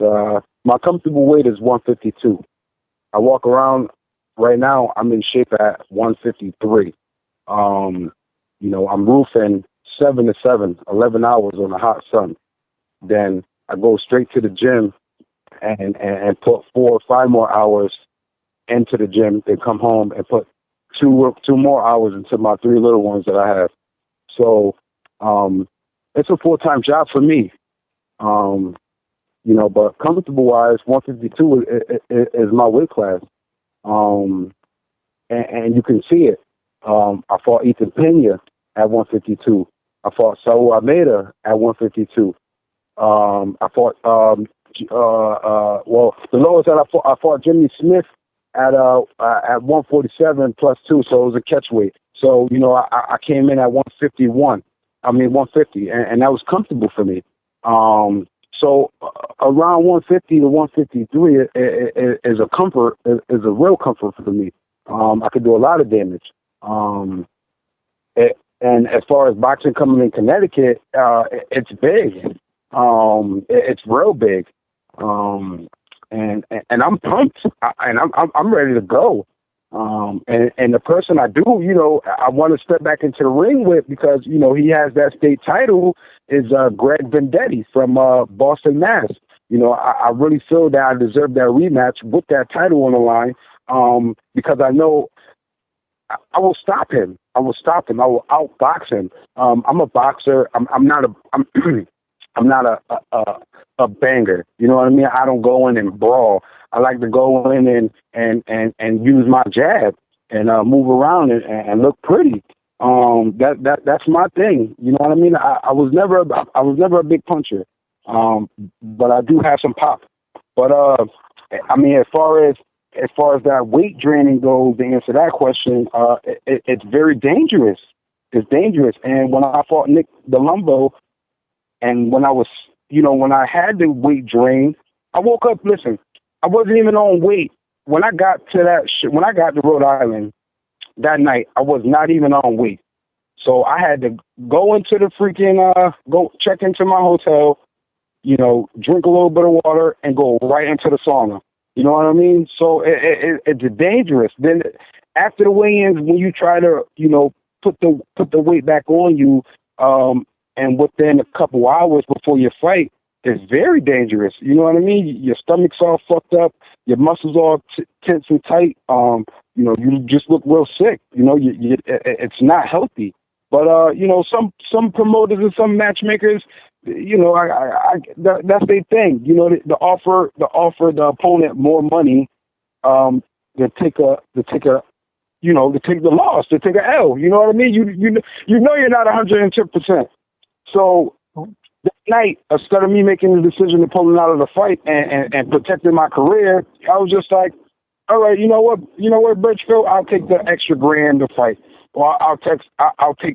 [SPEAKER 4] My comfortable weight is 152. I walk around right now, I'm in shape at 153. I'm roofing 7 to 7, 11 hours on the hot sun. Then I go straight to the gym and put 4 or 5 more hours into the gym, then come home and put two more hours into my 3 little ones that I have. So it's a full-time job for me. But comfortable-wise, 152 is my weight class. And you can see it. I fought Ethan Pena at 152. I fought Saul Almeida at 152. I fought, the lowest that I fought Jimmy Smith at 147 plus 2, so it was a catch weight. So, I came in at 150, and that was comfortable for me. So around 150 to 153 is a comfort, is a real comfort for me. I could do a lot of damage. And as far as boxing coming in Connecticut, it's big. It's real big. And I'm pumped, and I'm ready to go. And the person I do, I want to step back into the ring with because, he has that state title is Greg Vendetti from Boston, Mass. I really feel that I deserve that rematch with that title on the line because I know I will stop him. I will outbox him. I'm a boxer. I'm not a banger. You know what I mean? I don't go in and brawl. I like to go in and use my jab and move around and look pretty. That's my thing. You know what I mean? I was never a big puncher. But I do have some pop. But as far as that weight draining goes, to answer that question, it's very dangerous. It's dangerous. And when I fought Nick DeLumbo, and when I was, when I had the weight drain, I woke up. Listen, I wasn't even on weight when I got to when I got to Rhode Island that night. I was not even on weight, so I had to go into the go check into my hotel, drink a little bit of water, and go right into the sauna. You know what I mean? So it's dangerous. Then after the weigh-ins, when you try to, put the weight back on you, and within a couple hours before your fight, is very dangerous. You know what I mean? Your stomach's all fucked up, your muscles all tense and tight. You know, you just look real sick. You know, it's not healthy. But you know, some promoters and some matchmakers, you know, that's their thing. You know, to offer the opponent more money, to take the loss, to take a L. You know what I mean? You know you're not 110%. So that night, instead of me making the decision to pulling out of the fight and protecting my career, I was just like, all right, you know what, Birchfield, I'll take the extra grand to fight. Or I'll take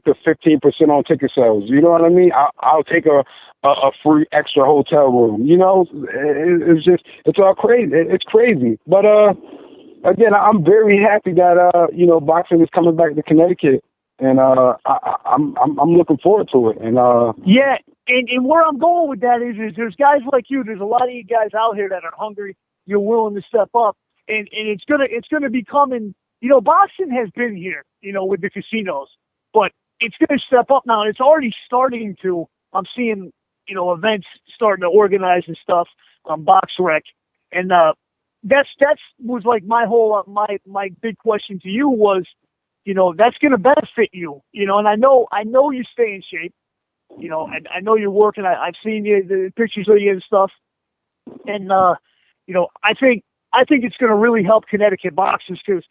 [SPEAKER 4] the 15% on ticket sales. You know what I mean? I'll take a free extra hotel room. You know, it's all crazy. It's crazy. But again, I'm very happy that you know, boxing is coming back to Connecticut, and I'm looking forward to it. And
[SPEAKER 1] yeah, and where I'm going with that is there's guys like you. There's a lot of you guys out here that are hungry. You're willing to step up, and it's gonna be coming. You know, boxing has been here, you know, with the casinos, but it's going to step up now, and it's already starting to. I'm seeing, you know, events starting to organize and stuff on BoxRec, and that's was like my whole my big question to you was, you know, that's going to benefit you, you know, and I know you stay in shape, you know, and I know you're working. I've seen the pictures of you and stuff, and you know, I think it's going to really help Connecticut boxers because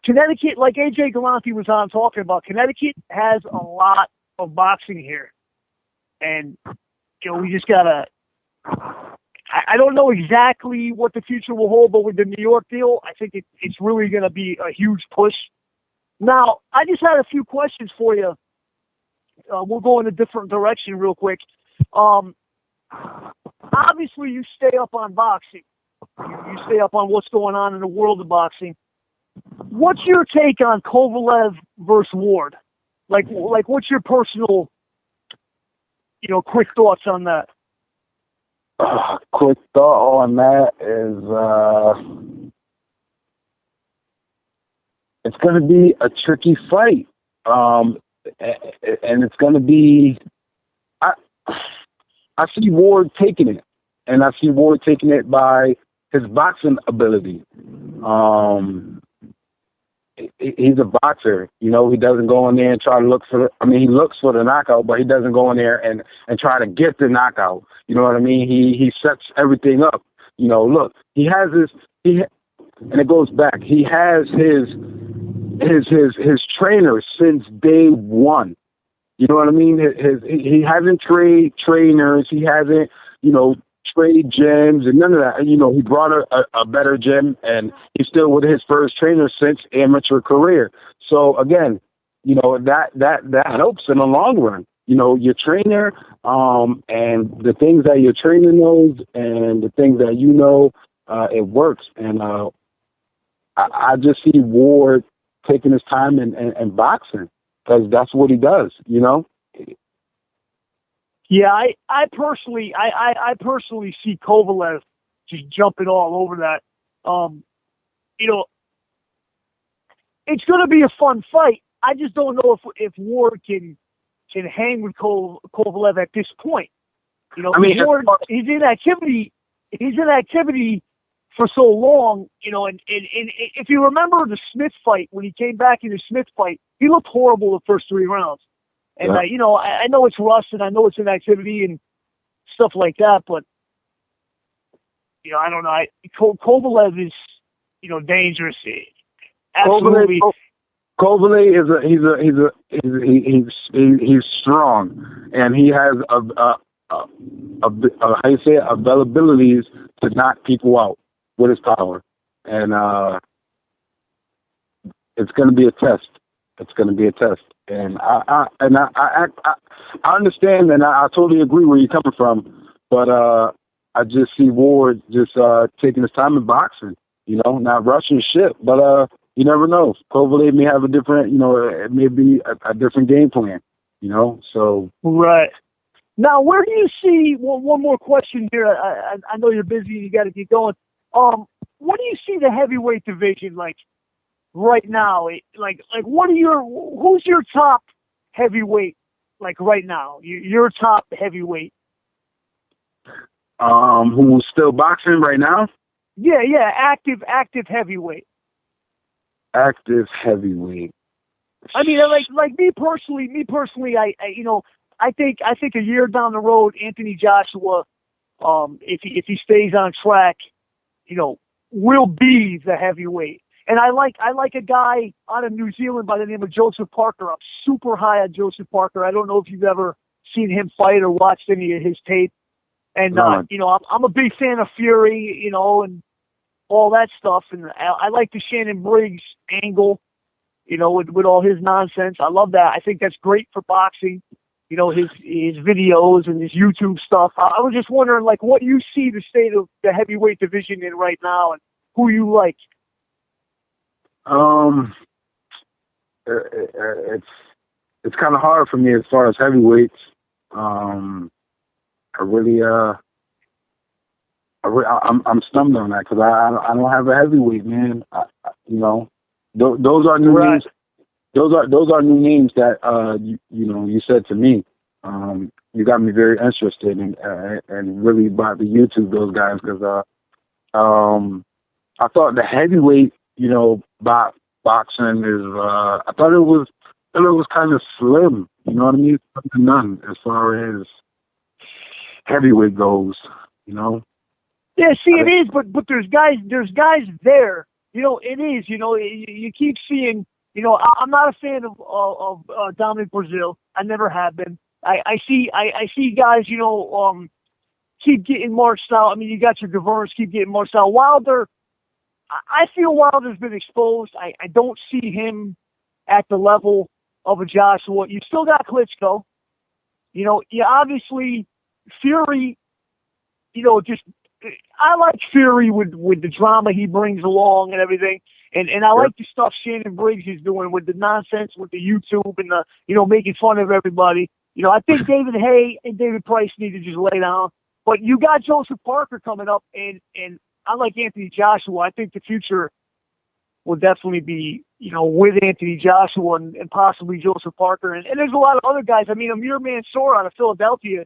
[SPEAKER 1] Connecticut, like AJ Galante was on talking about, Connecticut has a lot of boxing here. And, you know, we just got to, I don't know exactly what the future will hold, but with the New York deal, I think it's really going to be a huge push. Now, I just had a few questions for you. We'll go in a different direction real quick. Obviously, you stay up on boxing. You stay up on what's going on in the world of boxing. What's your take on Kovalev versus Ward? Like what's your personal, you know, quick thoughts on that?
[SPEAKER 4] Quick thought on that is it's going to be a tricky fight, and it's going to be. I see Ward taking it, and I see Ward taking it by his boxing ability. He's a boxer, you know. He doesn't go in there and try to look for. He looks for the knockout, but he doesn't go in there and try to get the knockout. You know what I mean? He sets everything up. You know, look, he has his. And it goes back. He has his trainer since day one. You know what I mean? He hasn't trade trainers. He hasn't, you know, trade gyms and none of that. You know, he brought a better gym, and he's still with his first trainer since amateur career. So again, you know, that helps in the long run. You know, your trainer, and the things that your trainer knows and the things that you know, it works. And I just see Ward taking his time and boxing because that's what he does, you know?
[SPEAKER 1] Yeah, I personally see Kovalev just jumping all over that. You know, it's going to be a fun fight. I just don't know if Ward can hang with Kovalev at this point. You know, Ward, he's in activity for so long. You know, and if you remember the Smith fight, when he came back in the Smith fight, he looked horrible the first 3 rounds. And, you know, I know it's rust and I know it's inactivity and stuff like that, but, you know, I don't know. Kovalev is, you know, dangerous. Absolutely.
[SPEAKER 4] Kovalev he's strong, and he has availabilities to knock people out with his power. And it's going to be a test. It's going to be a test. And I understand, and I totally agree where you're coming from, but I just see Ward just taking his time in boxing, you know, not rushing shit. But you never know. Kovalev may have a different, you know, it may be a different game plan, you know. So
[SPEAKER 1] right now, where do you see? Well, one more question here. I know you're busy. You got to get going. What do you see the heavyweight division like right now? Like who's your top heavyweight like right now? Your top heavyweight.
[SPEAKER 4] Who's still boxing right now?
[SPEAKER 1] Yeah, active heavyweight.
[SPEAKER 4] Active heavyweight.
[SPEAKER 1] I mean, like me personally, I think a year down the road, Anthony Joshua, if he stays on track, will be the heavyweight. And I like a guy out of New Zealand by the name of Joseph Parker. I'm super high on Joseph Parker. I don't know if you've ever seen him fight or watched any of his tape. And I'm a big fan of Fury, and all that stuff. And I like the Shannon Briggs angle, with all his nonsense. I love that. I think that's great for boxing. His videos and his YouTube stuff. I was just wondering, like, what you see the state of the heavyweight division in right now, and who you like.
[SPEAKER 4] It's kind of hard for me as far as heavyweights. I'm stumped on that because I don't have a heavyweight, man. Those are new names. Those are new names that you said to me. You got me very interested and really about to YouTube those guys because I thought the heavyweight boxing is I thought it was kind of slim. You know what I mean? None as far as heavyweight goes.
[SPEAKER 1] Yeah, see, it is, but there's guys there. It is. You keep seeing. I'm not a fan of Damian Brazil. I never have been. I see guys. Keep getting marched out. I mean, you got your Gaverns keep getting marched out. Wilder. I feel Wilder's been exposed. I don't see him at the level of a Joshua. You still got Klitschko. You obviously Fury. I like Fury with the drama he brings along and everything. And I like the stuff Shannon Briggs is doing with the nonsense with the YouTube and the, making fun of everybody. I think David Hay and David Price need to just lay down. But you got Joseph Parker coming up, and I like Anthony Joshua. I think the future will definitely be, with Anthony Joshua and possibly Joseph Parker. And there's a lot of other guys. I mean, Amir Mansour out of Philadelphia,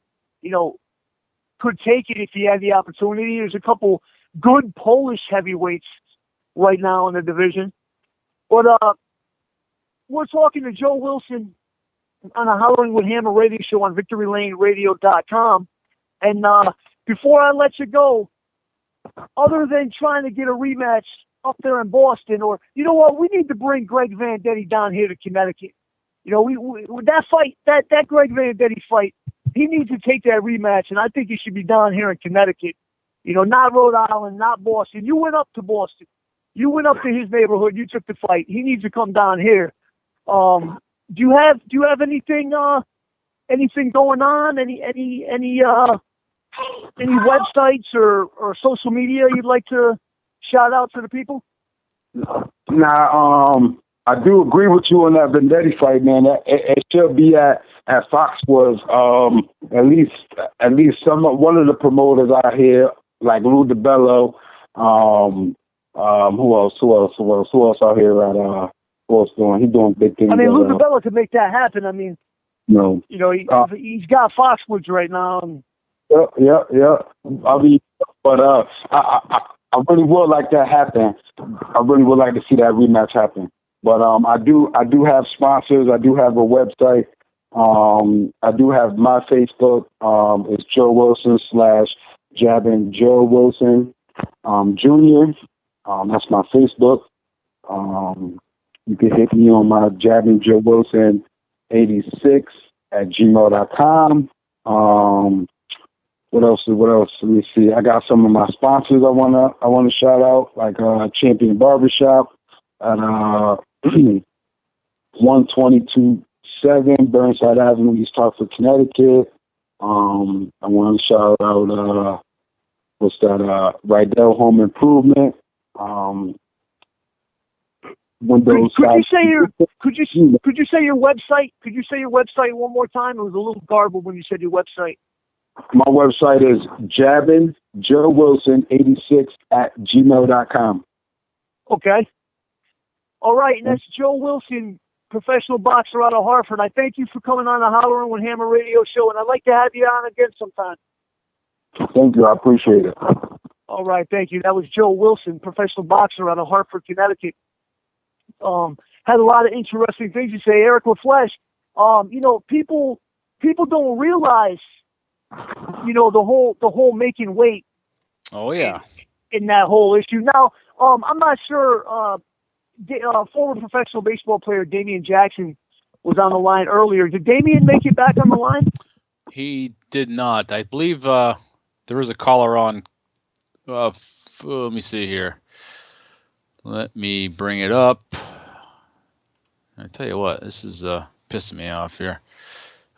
[SPEAKER 1] could take it if he had the opportunity. There's a couple good Polish heavyweights right now in the division. But we're talking to Joe Wilson on a Hollering with Hammer radio show on VictoryLaneRadio.com. And before I let you go, other than trying to get a rematch up there in Boston, or you know what, we need to bring Greg Vendetti down here to Connecticut. We that fight, that Greg Vendetti fight, he needs to take that rematch, and I think he should be down here in Connecticut. Not Rhode Island, not Boston. You went up to Boston. You went up to his neighborhood. You took the fight. He needs to come down here. Do you have anything going on? Any websites or social media you'd like to shout out to the people?
[SPEAKER 4] I do agree with you on that Vendetti fight, man. It should be at Fox Sports. At least one of the promoters out here, like Lou DiBello. Who else out here at what's doing? He's doing big things.
[SPEAKER 1] I mean, Lou DiBello could make that happen. I mean, he's got Foxwoods right now. And...
[SPEAKER 4] Yeah. I mean, but I really would like that happen. I really would like to see that rematch happen. But I do have sponsors. I do have a website. I do have my Facebook. It's Joe Wilson / Jabbing Joe Wilson Jr. That's my Facebook. You can hit me on my Jabbing Joe Wilson 86 at gmail.com. What else? Let me see. I got some of my sponsors I wanna shout out, like Champion Barbershop at 122.7 Burnside Avenue, East Hartford, Connecticut. I want to shout out Rydell Home Improvement. Windows.
[SPEAKER 1] Could you say your website? Could you say your website one more time? It was a little garbled when you said your website.
[SPEAKER 4] My website is jabbingjoewilson86 at gmail.com.
[SPEAKER 1] Okay. All right, and that's Joe Wilson, professional boxer out of Hartford. I thank you for coming on the Hollering with Hammer radio show, and I'd like to have you on again sometime.
[SPEAKER 4] Thank you. I appreciate it.
[SPEAKER 1] All right, thank you. That was Joe Wilson, professional boxer out of Hartford, Connecticut. Had a lot of interesting things to say. Eric LaFleche, people don't realize, the whole making weight.
[SPEAKER 3] Oh yeah.
[SPEAKER 1] In that whole issue. Now, I'm not sure. Former professional baseball player Damian Jackson was on the line earlier. Did Damian make it back on the line?
[SPEAKER 3] He did not. I believe there was a caller on. Let me see here. Let me bring it up. I tell you what, this is pissing me off here.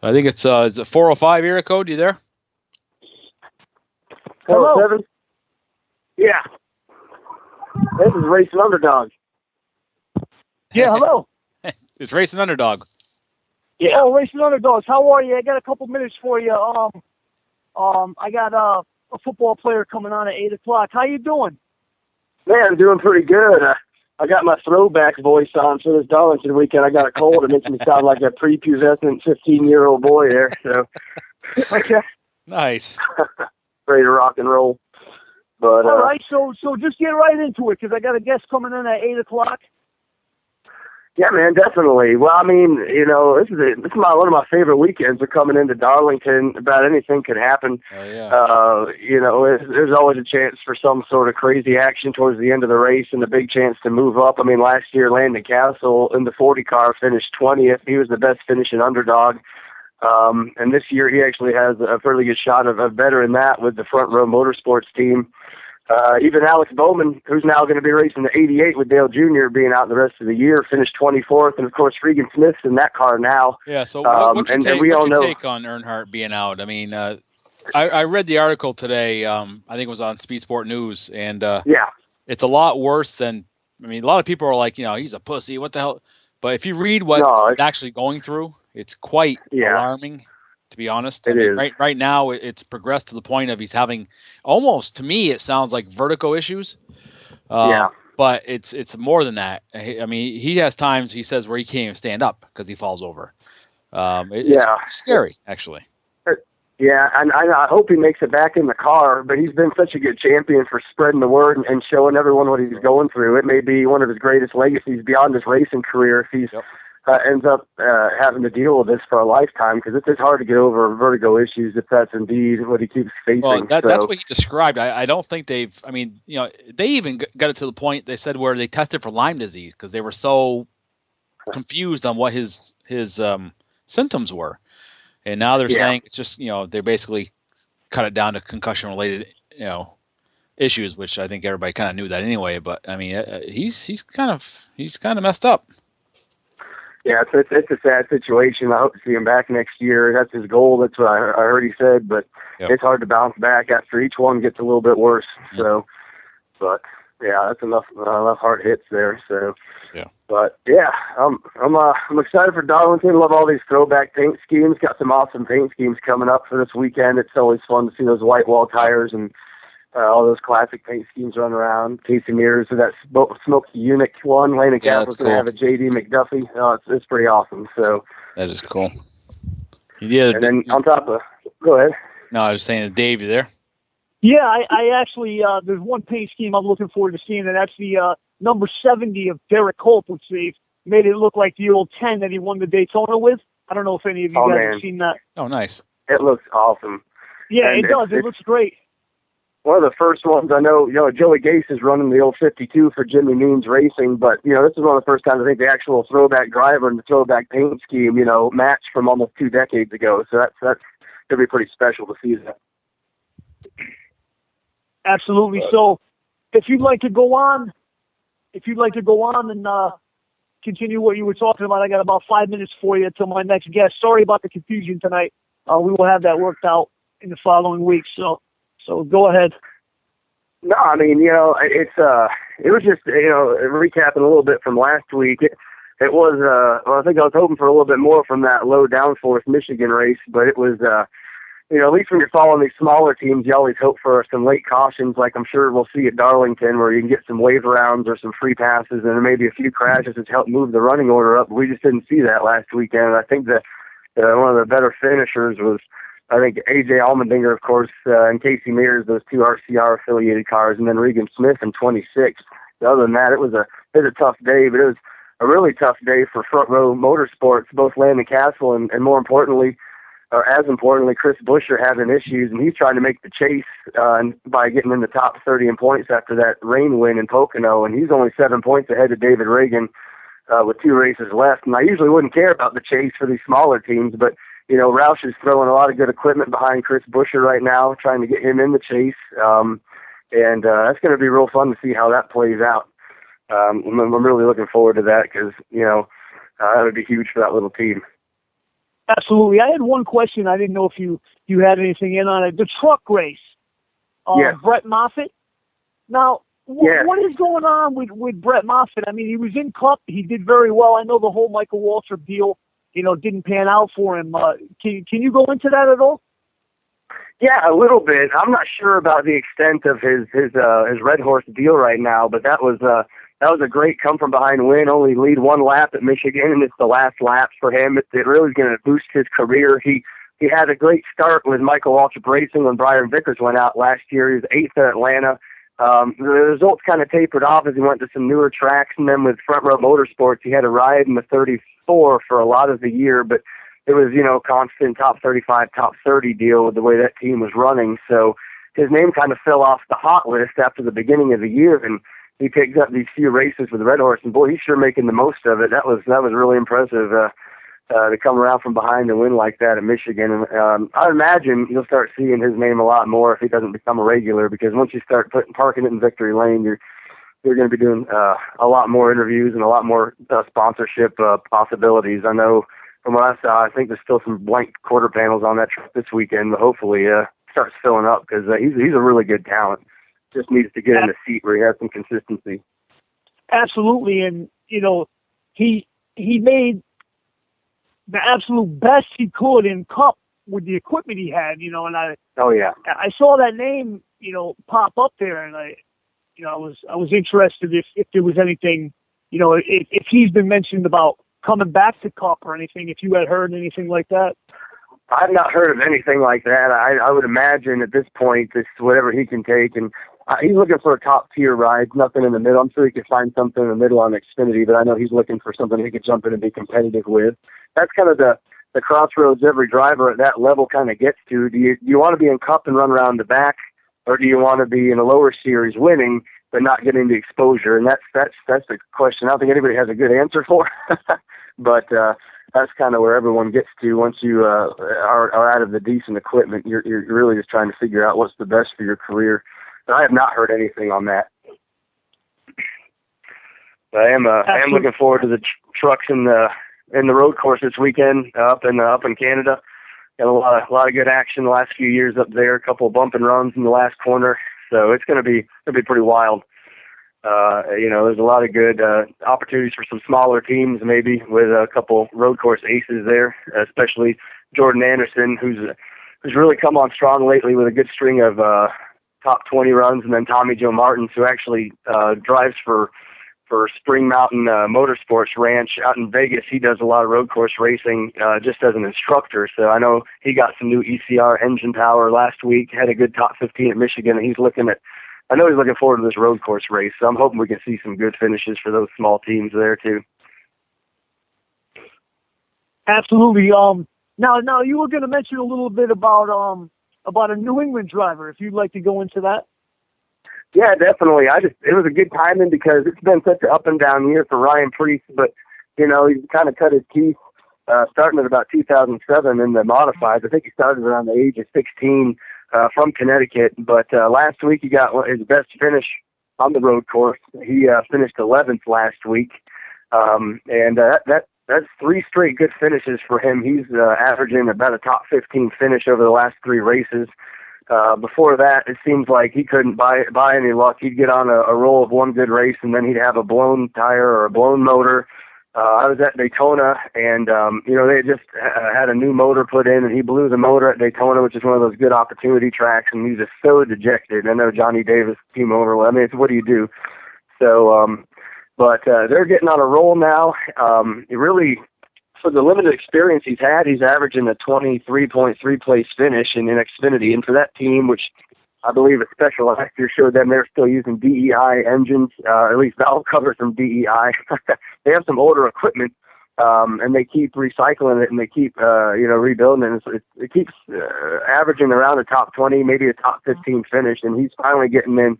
[SPEAKER 3] I think it's is it 405 area code? You there?
[SPEAKER 1] Hello.
[SPEAKER 5] 407? Yeah. This is Racing Underdog.
[SPEAKER 1] Yeah, hello.
[SPEAKER 3] It's Racing Underdog.
[SPEAKER 1] Yeah. Oh, Racing Underdogs. How are you? I got a couple minutes for you. I got a football player coming on at 8:00. How you doing?
[SPEAKER 5] Man, I'm doing pretty good. I got my throwback voice on for this Darlington weekend. I got a cold. It makes me sound like a prepubescent 15-year-old boy there. So,
[SPEAKER 1] Okay.
[SPEAKER 3] Nice.
[SPEAKER 5] Ready to rock and roll. But
[SPEAKER 1] all right, so just get right into it because I got a guest coming in at 8:00.
[SPEAKER 5] yeah, man, definitely. Well, I mean, this is one of my favorite weekends. We're coming into Darlington. About anything could happen.
[SPEAKER 3] Oh yeah.
[SPEAKER 5] There's always a chance for some sort of crazy action towards the end of the race and a big chance to move up. I mean, last year Landon Castle in the 40 car finished 20th. He was the best finishing underdog. And this year he actually has a fairly good shot of bettering that with the Front Row Motorsports team. Even Alex Bowman, who's now going to be racing the 88 with Dale Jr. being out the rest of the year, finished 24th. And, of course, Regan Smith's in that car now.
[SPEAKER 3] Yeah, so what's your take on Earnhardt being out? I mean, I read the article today. I think it was on Speed Sport News. And it's a lot worse than – I mean, a lot of people are like, he's a pussy. What the hell? But if you read what he's actually going through, it's quite alarming. To be honest,
[SPEAKER 5] it is.
[SPEAKER 3] Right now, it's progressed to the point of he's having almost, to me, it sounds like vertigo issues. But it's more than that. I mean, he has times he says where he can't even stand up because he falls over. It's scary, actually.
[SPEAKER 5] Yeah, and I hope he makes it back in the car. But he's been such a good champion for spreading the word and showing everyone what he's going through. It may be one of his greatest legacies beyond his racing career if he's. Ends up having to deal with this for a lifetime because it's hard to get over vertigo issues if that's indeed what he keeps facing.
[SPEAKER 3] Well, that's what he described. I don't think they've – I mean, they even got it to the point they said where they tested for Lyme disease because they were so confused on what his symptoms were. And now they're saying it's just, they basically cut it down to concussion-related, issues, which I think everybody kind of knew that anyway. But, I mean, he's kind of messed up.
[SPEAKER 5] Yeah, it's a sad situation. I hope to see him back next year. That's his goal. That's what I heard he said. But it's hard to bounce back after each one gets a little bit worse. So, but that's enough hard hits there. So, But I'm excited for Darlington. Love all these throwback paint schemes. Got some awesome paint schemes coming up for this weekend. It's always fun to see those white wall tires and all those classic paint schemes run around. Casey Mears with that Smokey Unique one. Landon Castle's going to have a J.D. McDuffie. It's pretty awesome. So
[SPEAKER 3] that is cool. Yeah.
[SPEAKER 5] And then on top of – go ahead.
[SPEAKER 3] No, I was saying, Dave, you there?
[SPEAKER 1] Yeah, I actually there's one paint scheme I'm looking forward to seeing, and that's the number 70 of Derek Holt, which they've made it look like the old 10 that he won the Daytona with. I don't know if any of you guys have seen that.
[SPEAKER 3] Oh, nice.
[SPEAKER 5] It looks awesome.
[SPEAKER 1] Yeah, it does. It looks great.
[SPEAKER 5] One of the first ones I know, Joey Gase is running the old 52 for Jimmy Means Racing, but, this is one of the first times I think the actual throwback driver and the throwback paint scheme, matched from almost 2 decades ago. So that's going to be pretty special to see that.
[SPEAKER 1] Absolutely. So if you'd like to go on and continue what you were talking about, I got about 5 minutes for you till my next guest. Sorry about the confusion tonight. We will have that worked out in the following week. So go ahead.
[SPEAKER 5] No, I mean, it was just, recapping a little bit from last week. It was, I think I was hoping for a little bit more from that low downforce Michigan race, but it was, at least when you're following these smaller teams, you always hope for some late cautions, like I'm sure we'll see at Darlington, where you can get some wave rounds or some free passes and maybe a few crashes to help move the running order up. We just didn't see that last weekend. I think that one of the better finishers was I think A.J. Allmendinger, of course, and Casey Mears, those two RCR-affiliated cars, and then Regan Smith in 26th. Other than that, it was a tough day, but it was a really tough day for Front Row Motorsports, both Landon Castle and more importantly, or as importantly, Chris Buescher having issues, and he's trying to make the chase by getting in the top 30 in points after that rain win in Pocono, and he's only 7 points ahead of David Reagan with 2 races left. And I usually wouldn't care about the chase for these smaller teams, but you know, Roush is throwing a lot of good equipment behind Chris Buescher right now, trying to get him in the chase, and that's going to be real fun to see how that plays out. I'm really looking forward to that because, you know, that would be huge for that little team.
[SPEAKER 1] Absolutely. I had one question. I didn't know if you had anything in on it. The truck race,
[SPEAKER 5] yes.
[SPEAKER 1] Brett Moffitt. Now, what is going on with Brett Moffitt? I mean, he was in Cup. He did very well. I know the whole Michael Waltrip deal, you know, didn't pan out for him. Can you go into that at all?
[SPEAKER 5] Yeah, a little bit. I'm not sure about the extent of his Red Horse deal right now, but that was a great come from behind win. Only lead 1 lap at Michigan, and it's the last lap for him. It really is going to boost his career. He had a great start with Michael Waltrip Racing when Brian Vickers went out last year. He was 8th at Atlanta. The results kind of tapered off as he went to some newer tracks, and then with Front Row Motorsports, he had a ride in the 34 for a lot of the year, but it was, you know, constant top 35, top 30 deal with the way that team was running. So his name kind of fell off the hot list after the beginning of the year, and he picked up these few races with the Red Horse, and boy, he's sure making the most of it. That was really impressive to come around from behind and win like that in Michigan. And I imagine you'll start seeing his name a lot more if he doesn't become a regular, because once you start parking it in victory lane, you're going to be doing a lot more interviews and a lot more sponsorship possibilities. I know from what I saw, I think there's still some blank quarter panels on that truck this weekend, but hopefully starts filling up because he's a really good talent. Just needs to get in a seat where he has some consistency.
[SPEAKER 1] Absolutely, and you know, he made the absolute best he could in Cup with the equipment he had. You know, and I saw that name, you know, pop up there, and I was interested if there was anything, you know, if he's been mentioned about coming back to Cup or anything. If you had heard anything like that.
[SPEAKER 5] I've not heard of anything like that. I would imagine at this point it's whatever he can take, and he's looking for a top-tier ride, nothing in the middle. I'm sure he could find something in the middle on Xfinity, but I know he's looking for something he could jump in and be competitive with. That's kind of the crossroads every driver at that level kind of gets to. Do you want to be in Cup and run around the back, or do you want to be in a lower series winning but not getting the exposure? And that's the question I don't think anybody has a good answer for. But that's kind of where everyone gets to once you are out of the decent equipment. You're really just trying to figure out what's the best for your career. But I have not heard anything on that. But I am looking forward to the trucks in the road course this weekend up in Canada. Got a lot of good action the last few years up there. A couple of bump and runs in the last corner, so it's gonna be pretty wild. You know, there's a lot of good opportunities for some smaller teams, maybe with a couple road course aces there, especially Jordan Anderson, who's really come on strong lately with a good string of top 20 runs, and then Tommy Joe Martins, who actually drives for Spring Mountain Motorsports Ranch out in Vegas. He does a lot of road course racing just as an instructor, so I know he got some new ECR engine power last week, had a good top 15 at Michigan, and I know he's looking forward to this road course race, so I'm hoping we can see some good finishes for those small teams there too. Absolutely.
[SPEAKER 1] Now you were going to mention a little bit about a New England driver, if you'd like to go into that.
[SPEAKER 5] Yeah, definitely. It was a good timing because it's been such an up and down year for Ryan Preece, but you know, he kind of cut his teeth starting at about 2007 in the modifieds. I think he started around the age of 16 from Connecticut, but last week he got his best finish on the road course. He finished 11th last week, and that's 3 straight good finishes for him. He's averaging about a top 15 finish over the last 3 races. Before that, it seems like he couldn't buy any luck. He'd get on a roll of one good race, and then he'd have a blown tire or a blown motor. I was at Daytona, and you know, they just had a new motor put in, and he blew the motor at Daytona, which is one of those good opportunity tracks, and he's just so dejected. I know Johnny Davis team owner. I mean, what do you do? So, but they're getting on a roll now. Really for the limited experience he's had, he's averaging a 23.3 place finish in Xfinity. And for that team, which I believe a special last year showed them they're still using DEI engines, at least valve covers from DEI. They have some older equipment, and they keep recycling it, and they keep, rebuilding it. And it keeps averaging around a top 20, maybe a top 15 finish, and he's finally getting in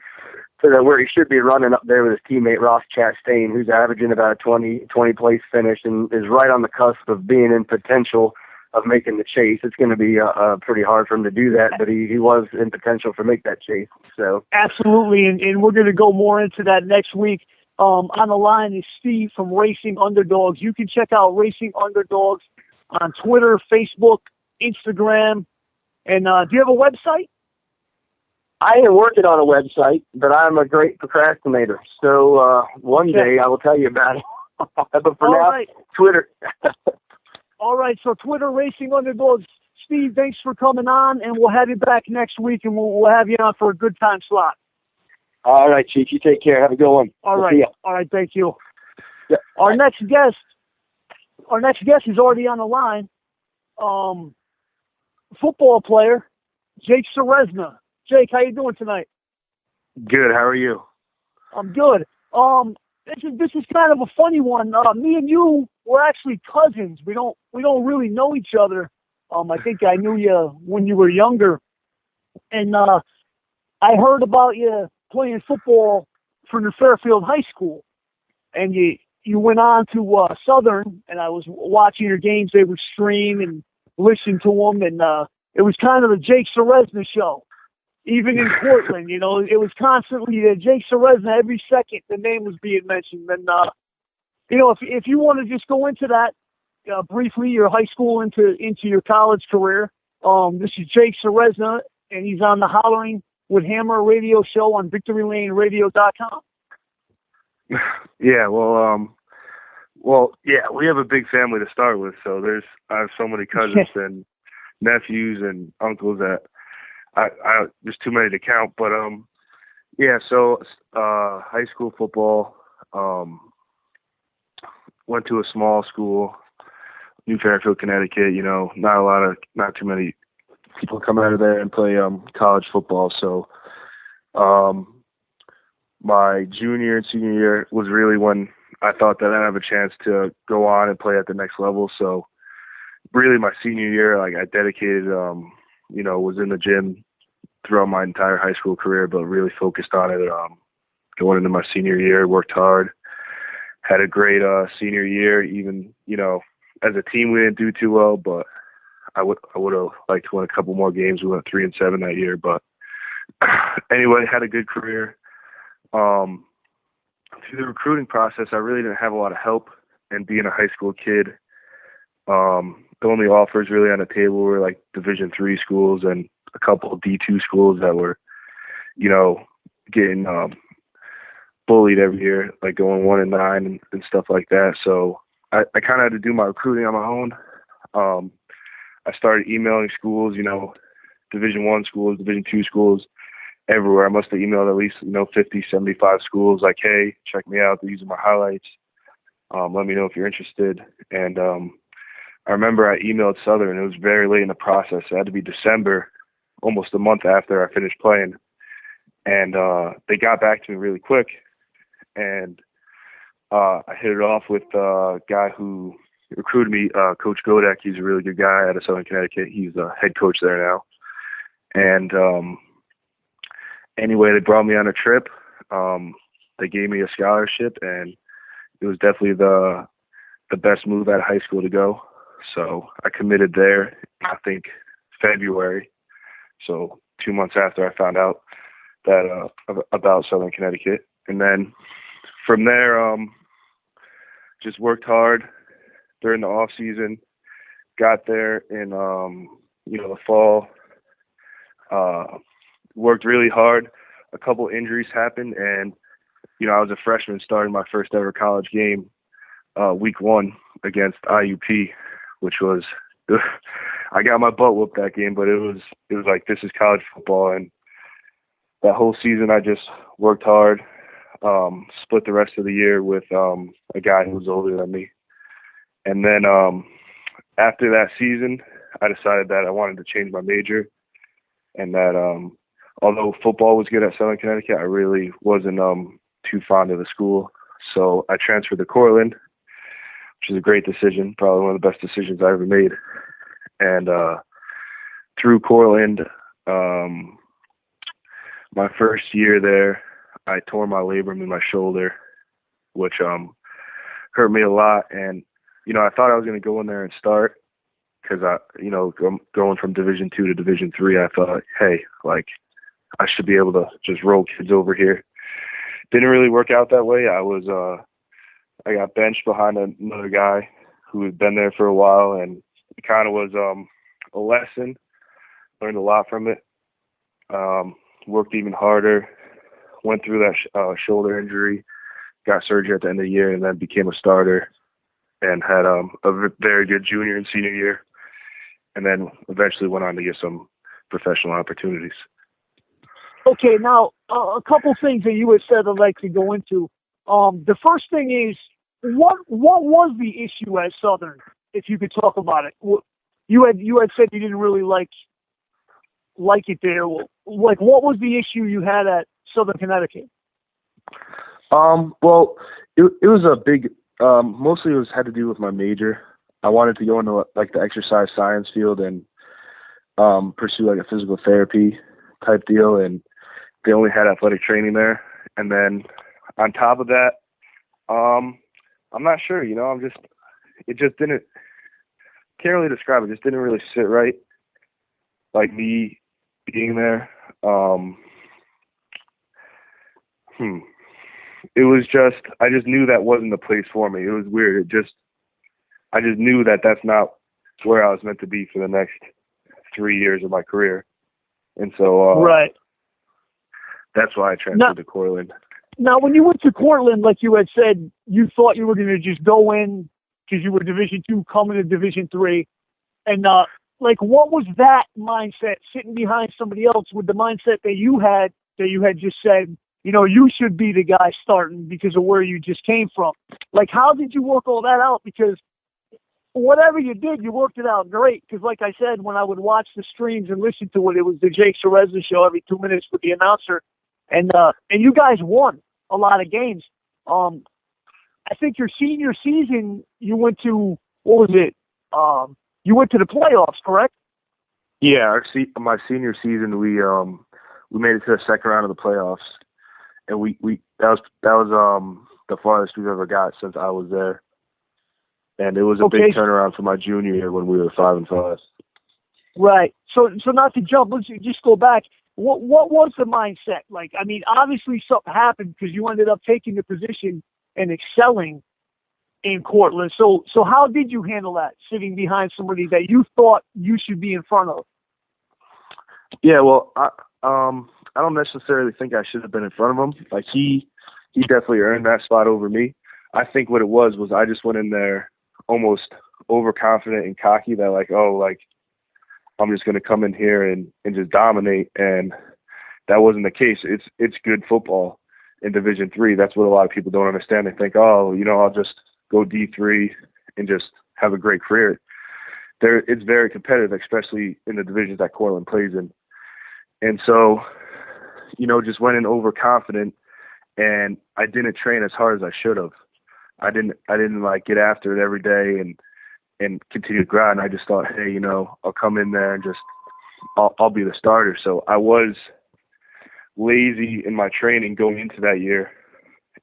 [SPEAKER 5] to where he should be running up there with his teammate Ross Chastain, who's averaging about a 20 place finish and is right on the cusp of being in potential of making the chase. It's going to be pretty hard for him to do that, but he was in potential for make that chase. So
[SPEAKER 1] absolutely, and we're going to go more into that next week. On the line is Steve from Racing Underdogs. You can check out Racing Underdogs on Twitter, Facebook, Instagram, and do you have a website?
[SPEAKER 5] I am working on a website, but I'm a great procrastinator. So one day I will tell you about it. But for now, right. Twitter.
[SPEAKER 1] All right, so Twitter, Racing Underdogs. Steve, thanks for coming on, and we'll have you back next week, and we'll have you on for a good time slot.
[SPEAKER 5] All right, Chief. You take care. Have a good one.
[SPEAKER 1] All right. All right, thank you. Yeah. Our next guest is already on the line. Football player, Jake Ceresna. Jake, how you doing tonight?
[SPEAKER 2] Good. How are you?
[SPEAKER 1] I'm good. This is kind of a funny one. Me and you were actually cousins. We don't really know each other. I think I knew you when you were younger, and I heard about you playing football for New Fairfield High School, and you went on to Southern, and I was watching your games. They would stream and listen to them, and it was kind of the Jake Ceresna show. Even in Portland, it was constantly Jake Ceresna. Every second, the name was being mentioned. And, if you want to just go into that briefly, your high school into your college career, this is Jake Ceresna, and he's on the Hollering with Hammer radio show on VictoryLaneRadio.com.
[SPEAKER 2] Yeah, yeah, we have a big family to start with. So I have so many cousins and nephews and uncles that I there's too many to count, but yeah. So high school football, went to a small school, New Fairfield, Connecticut. Not too many people come out of there and play college football. So my junior and senior year was really when I thought that I'd have a chance to go on and play at the next level. So really, my senior year, I dedicated. Was in the gym throughout my entire high school career, but really focused on it. Going into my senior year, worked hard, had a great senior year. Even, as a team, we didn't do too well, but I would have liked to win a couple more games. We went 3-7 that year, but anyway, had a good career. Through the recruiting process, I really didn't have a lot of help, and being a high school kid, the only offers really on the table were Division III schools and a couple of D2 schools that were, getting bullied every year, going 1-9 and stuff like that. So I kind of had to do my recruiting on my own. I started emailing schools, Division I schools, Division II schools, everywhere. I must have emailed at least, 50, 75 schools, hey, check me out. These are my highlights. Let me know if you're interested. And I remember I emailed Southern. It was very late in the process. It had to be December, almost a month after I finished playing. And they got back to me really quick. And I hit it off with a guy who recruited me, Coach Godek. He's a really good guy out of Southern Connecticut. He's the head coach there now. And anyway, they brought me on a trip. They gave me a scholarship, and it was definitely the best move out of high school to go. So I committed there, I think, February. So 2 months after I found out that about Southern Connecticut. And then from there, just worked hard during the off season, got there in, the fall, worked really hard. A couple injuries happened, and, I was a freshman starting my first ever college game, week 1 against IUP, which was, I got my butt whooped that game, but it was this is college football. And that whole season I just worked hard, split the rest of the year with a guy who was older than me. And then after that season, I decided that I wanted to change my major, and that although football was good at Southern Connecticut, I really wasn't too fond of the school. So I transferred to Cortland, which is a great decision, probably one of the best decisions I ever made. And through Cortland, my first year there, I tore my labrum in my shoulder, which hurt me a lot. And, you know, I thought I was going to go in there and start because, going from Division II to Division III, I thought, hey, like, I should be able to just roll kids over here. Didn't really work out that way. I got benched behind another guy who had been there for a while, and it kind of was a lesson. Learned a lot from it. Worked even harder. Went through that shoulder injury. Got surgery at the end of the year, and then became a starter. And had a very good junior and senior year. And then eventually went on to get some professional opportunities.
[SPEAKER 1] Okay, now a couple things that you had said I'd like to go into. The first thing is, what was the issue at Southern? If you could talk about it, you had said you didn't really like it there. Like, what was the issue you had at Southern Connecticut?
[SPEAKER 2] Well, it was a big. Mostly it had to do with my major. I wanted to go into like the exercise science field and pursue like a physical therapy type deal, and they only had athletic training there. And then on top of that, I'm not sure, you know, it just didn't, can't really describe it. Just didn't really sit right. Like me being there. It was just, I just knew that wasn't the place for me. It was weird. I just knew that that's not where I was meant to be for the next 3 years of my career. And so,
[SPEAKER 1] right.
[SPEAKER 2] That's why I transferred to Cortland.
[SPEAKER 1] Now, when you went to Cortland, like you had said, you thought you were going to just go in because you were Division II, coming to Division III. And, what was that mindset, sitting behind somebody else with the mindset that you had just said, you know, you should be the guy starting because of where you just came from? Like, how did you work all that out? Because whatever you did, you worked it out great. Because like I said, when I would watch the streams and listen to it, it was the Jake Ceresna show every 2 minutes with the announcer. And you guys won a lot of games. I think your senior season, you went to, what was it? You went to the playoffs, correct?
[SPEAKER 2] Yeah, my senior season, we made it to the second round of the playoffs, and we that was the farthest we've ever got since I was there, and it was a big turnaround for my junior year when we were 5-5.
[SPEAKER 1] Right. So not to jump, let's just go back. What was the mindset like? I mean, obviously something happened because you ended up taking the position and excelling in Cortland. So how did you handle that, sitting behind somebody that you thought you should be in front of?
[SPEAKER 2] Yeah, well, I don't necessarily think I should have been in front of him. Like, he definitely earned that spot over me. I think what it was I just went in there almost overconfident and cocky that I'm just going to come in here and just dominate. And that wasn't the case. It's good football in Division III. That's what a lot of people don't understand. They think, I'll just go D3 and just have a great career. It's very competitive, especially in the divisions that Cortland plays in. And so, just went in overconfident, and I didn't train as hard as I should have. I didn't get after it every day and continue to grind. I just thought, hey, I'll come in there and I'll be the starter. So I was lazy in my training going into that year.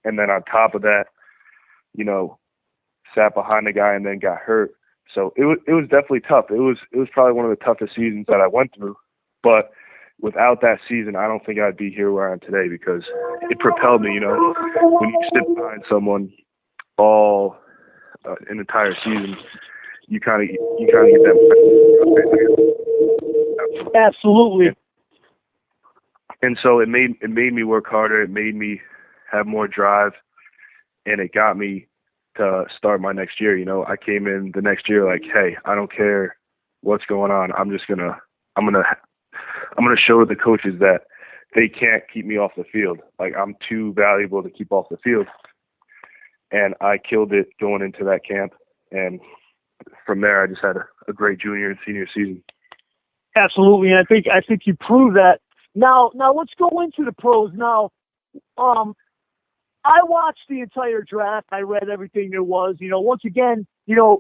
[SPEAKER 2] And then on top of that, sat behind the guy and then got hurt. So it was definitely tough. It was probably one of the toughest seasons that I went through. But without that season, I don't think I'd be here where I am today, because it propelled me. When you sit behind someone all an entire season, you kind of get that.
[SPEAKER 1] Absolutely.
[SPEAKER 2] And so it made me work harder. It made me have more drive, and it got me to start my next year. I came in the next year like, hey, I don't care what's going on. I'm gonna show the coaches that they can't keep me off the field. Like, I'm too valuable to keep off the field. And I killed it going into that camp. And from there, I just had a great junior and senior season.
[SPEAKER 1] Absolutely, and I think you proved that. Now let's go into the pros. Now, I watched the entire draft. I read everything there was. Once again,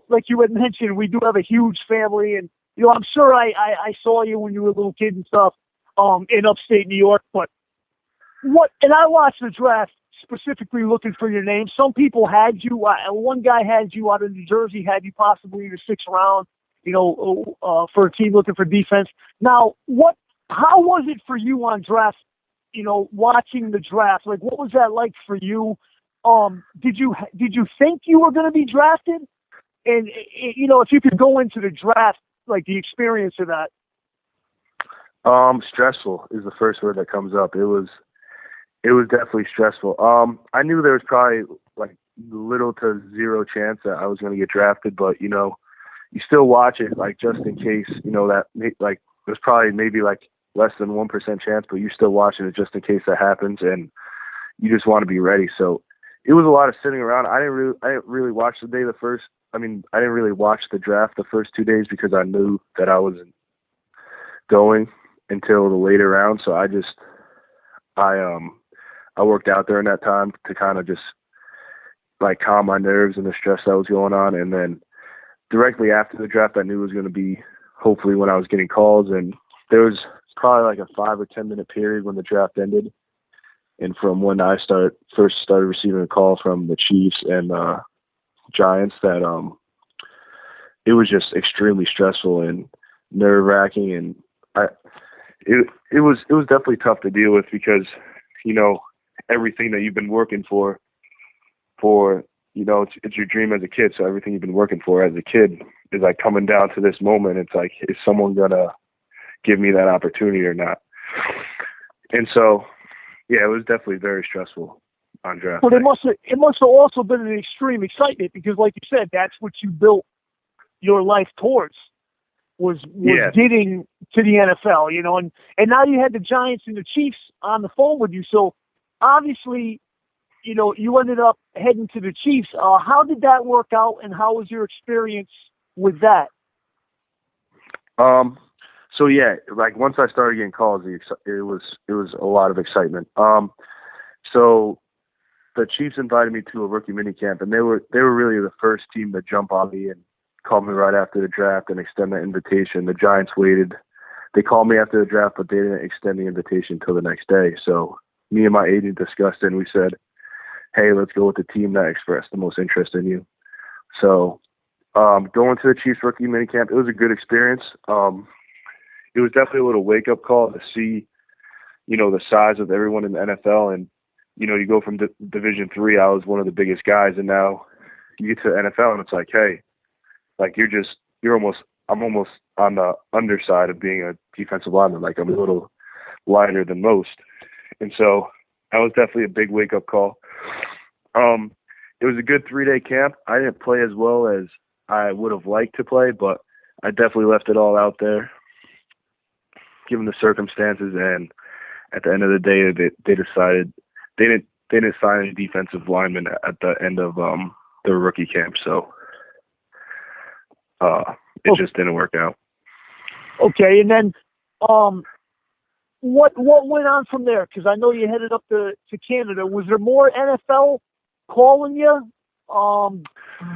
[SPEAKER 1] like you had mentioned, we do have a huge family, and I'm sure I saw you when you were a little kid and stuff, in upstate New York. But and I watched the draft specifically looking for your name. Some people had you. One guy had you out of New Jersey, had you possibly in the 6th round. For a team looking for defense. Now, how was it for you on draft? Watching the draft, like what was that like for you? Did you think you were going to be drafted? And if you could go into the draft, like the experience of that.
[SPEAKER 2] Stressful is the first word that comes up. It was definitely stressful. I knew there was probably like little to zero chance that I was going to get drafted, but you still watch it, like just in case, that like there's probably maybe like less than 1% chance, but you're still watching it just in case that happens, and you just want to be ready. So it was a lot of sitting around. I didn't really watch the day I didn't really watch the draft the first 2 days because I knew that I wasn't going until the later round. So I worked out during that time to kind of just like calm my nerves and the stress that was going on. And then directly after the draft, I knew it was going to be hopefully when I was getting calls, and there was probably like a 5 or 10 minute period when the draft ended. And from when I first started receiving a call from the Chiefs and Giants, that it was just extremely stressful and nerve wracking, and it was definitely tough to deal with because everything that you've been working for it's your dream as a kid. So everything you've been working for as a kid is like coming down to this moment. It's like, is someone gonna give me that opportunity or not? And so, yeah, it was definitely very stressful on draft.
[SPEAKER 1] But it must have also been an extreme excitement because, like you said, that's what you built your life towards was getting to the NFL. And now you had the Giants and the Chiefs on the phone with you. So obviously, you ended up heading to the Chiefs. How did that work out, and how was your experience with that?
[SPEAKER 2] So yeah, like once I started getting calls, it was a lot of excitement. So the Chiefs invited me to a rookie minicamp, and they were really the first team to jump on me and call me right after the draft and extend the invitation. The Giants waited. They called me after the draft, but they didn't extend the invitation until the next day. So me and my agent discussed it, and we said, hey, let's go with the team that expressed the most interest in you. So going to the Chiefs rookie minicamp, it was a good experience. It was definitely a little wake-up call to see, the size of everyone in the NFL. And, you go from Division III, I was one of the biggest guys, and now you get to the NFL, and it's like, hey, like I'm almost on the underside of being a defensive lineman. Like I'm a little lighter than most. And so that was definitely a big wake-up call. It was a good 3-day camp. I didn't play as well as I would have liked to play, but I definitely left it all out there, given the circumstances. And at the end of the day, they decided they didn't sign any defensive linemen at the end of their rookie camp. So it just didn't work out.
[SPEAKER 1] Okay, and then what went on from there? Because I know you headed up to Canada. Was there more NFL calling you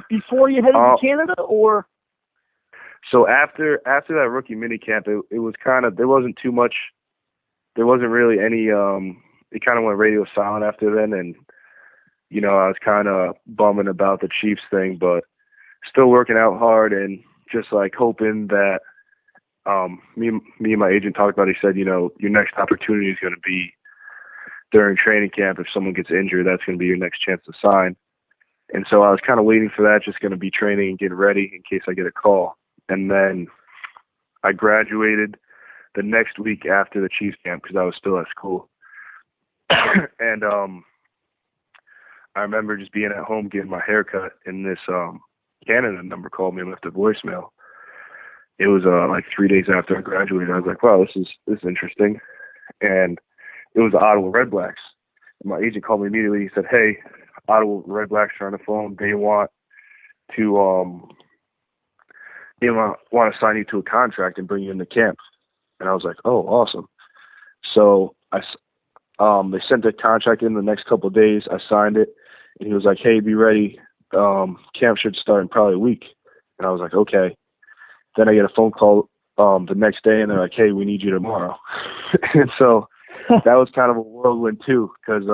[SPEAKER 1] before you headed to Canada, or?
[SPEAKER 2] So after that rookie minicamp, it was kind of, there wasn't too much. There wasn't really any. It kind of went radio silent after then, and I was kind of bumming about the Chiefs thing, but still working out hard and just like hoping that. Me and my agent talked about it. He said, your next opportunity is going to be during training camp. If someone gets injured, that's going to be your next chance to sign. And so I was kind of waiting for that, just going to be training and getting ready in case I get a call. And then I graduated the next week after the Chiefs camp because I was still at school. And I remember just being at home getting my hair cut, and this Canada number called me and left a voicemail. It was like 3 days after I graduated. I was like, wow, this is interesting. And it was the Ottawa Red Blacks. And my agent called me immediately. He said, hey, Ottawa Red Blacks are on the phone. They want to they want to sign you to a contract and bring you into camp. And I was like, oh, awesome. So they sent the contract in the next couple of days. I signed it, and he was like, hey, be ready. Camp should start in probably a week. And I was like, okay. Then I get a phone call the next day, and they're like, hey, we need you tomorrow. And so that was kind of a whirlwind too, because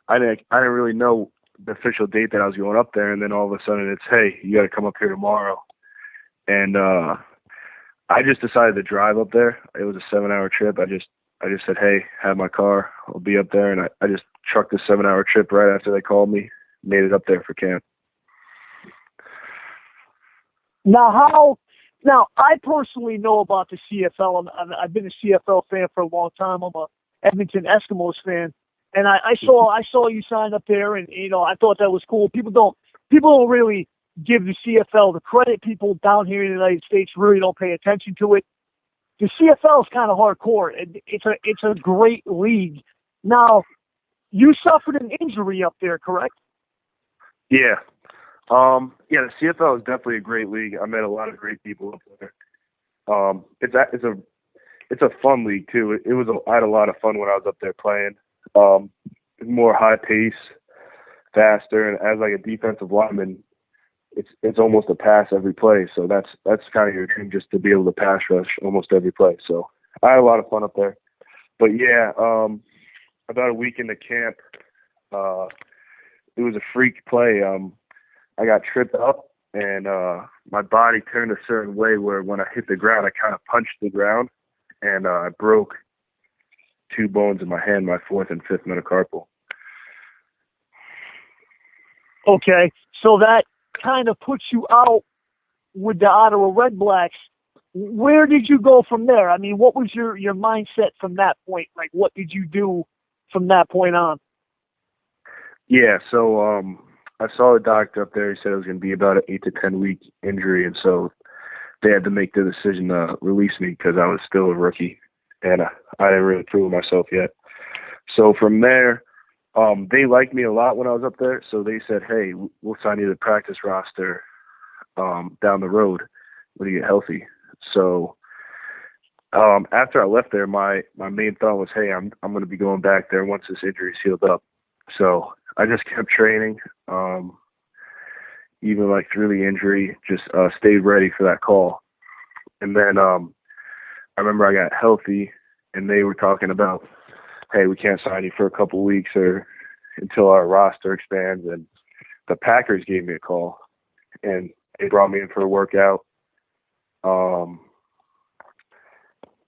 [SPEAKER 2] I didn't really know the official date that I was going up there, and then all of a sudden it's, hey, you got to come up here tomorrow. And I just decided to drive up there. It was a 7-hour trip. I just said, hey, have my car. I'll be up there. And I just trucked the 7-hour trip right after they called me, made it up there for camp.
[SPEAKER 1] Now, I personally know about the CFL. I've been a CFL fan for a long time. I'm a Edmonton Eskimos fan. And I saw you sign up there, and, I thought that was cool. People don't really give the CFL the credit. People down here in the United States really don't pay attention to it. The CFL is kind of hardcore. It's a great league. Now, you suffered an injury up there, correct?
[SPEAKER 2] Yeah. The CFL is definitely a great league. I met a lot of great people up there. It's a fun league too. I had a lot of fun when I was up there playing. More high pace, faster, and as like a defensive lineman, it's almost a pass every play. So that's kind of your dream, just to be able to pass rush almost every play. So I had a lot of fun up there. But yeah, about a week into camp, it was a freak play. I got tripped up, and my body turned a certain way where when I hit the ground, I kind of punched the ground, and I broke 2 bones in my hand, my 4th and 5th metacarpal.
[SPEAKER 1] Okay, so that kind of puts you out with the Ottawa Red Blacks. Where did you go from there? I mean, what was your mindset from that point? Like, what did you do from that point on?
[SPEAKER 2] Yeah, so I saw a doctor up there. He said it was going to be about an 8 to 10 week injury, and so they had to make the decision to release me because I was still a rookie, and I didn't really prove myself yet. So from there, they liked me a lot when I was up there, so they said, hey, we'll sign you to the practice roster down the road when you get healthy. So after I left there, my main thought was, hey, I'm going to be going back there once this injury's healed up. So I just kept training, even like through the injury, just stayed ready for that call. And then I remember I got healthy, and they were talking about, hey, we can't sign you for a couple weeks or until our roster expands. And the Packers gave me a call, and they brought me in for a workout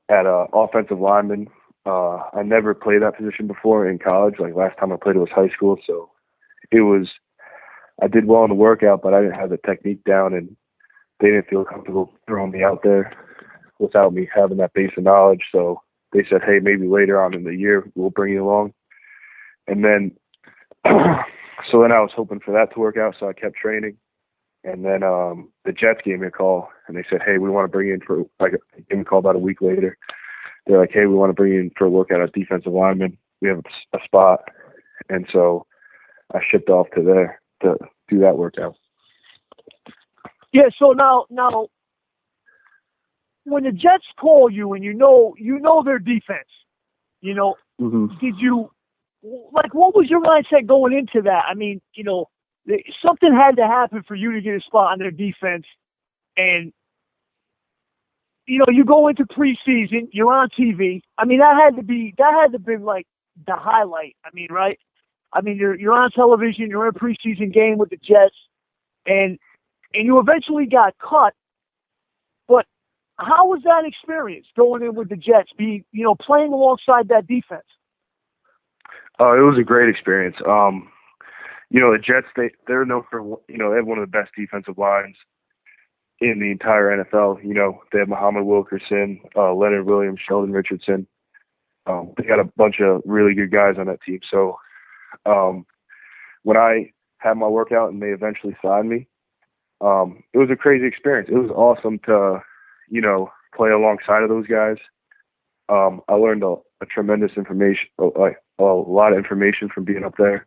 [SPEAKER 2] at offensive lineman. I never played that position before in college. Like, last time I played it was high school. So I did well in the workout, but I didn't have the technique down, and they didn't feel comfortable throwing me out there without me having that base of knowledge. So they said, hey, maybe later on in the year we'll bring you along. And then, so then I was hoping for that to work out, so I kept training. And then the Jets gave me a call, and they said, hey, we want to bring you in for, like, they gave me a call about a week later. They're like, hey, we want to bring you in for a workout as defensive lineman. We have a spot. And so I shipped off to there to do that workout.
[SPEAKER 1] Yeah, so now when the Jets call you and you know their defense,
[SPEAKER 2] Mm-hmm.
[SPEAKER 1] Did you, like, what was your mindset going into that? I mean, something had to happen for you to get a spot on their defense. And, you go into preseason, you're on TV. I mean, that had to be like the highlight. I mean, right? I mean, you're on television, you're in a preseason game with the Jets, and you eventually got cut. But how was that experience going in with the Jets, playing alongside that defense?
[SPEAKER 2] It was a great experience. The Jets, they're known for, they have one of the best defensive lines in the entire NFL. They have Muhammad Wilkerson, Leonard Williams, Sheldon Richardson. They got a bunch of really good guys on that team. So when I had my workout and they eventually signed me, it was a crazy experience. It was awesome to, play alongside of those guys. I learned a tremendous information, like a lot of information from being up there.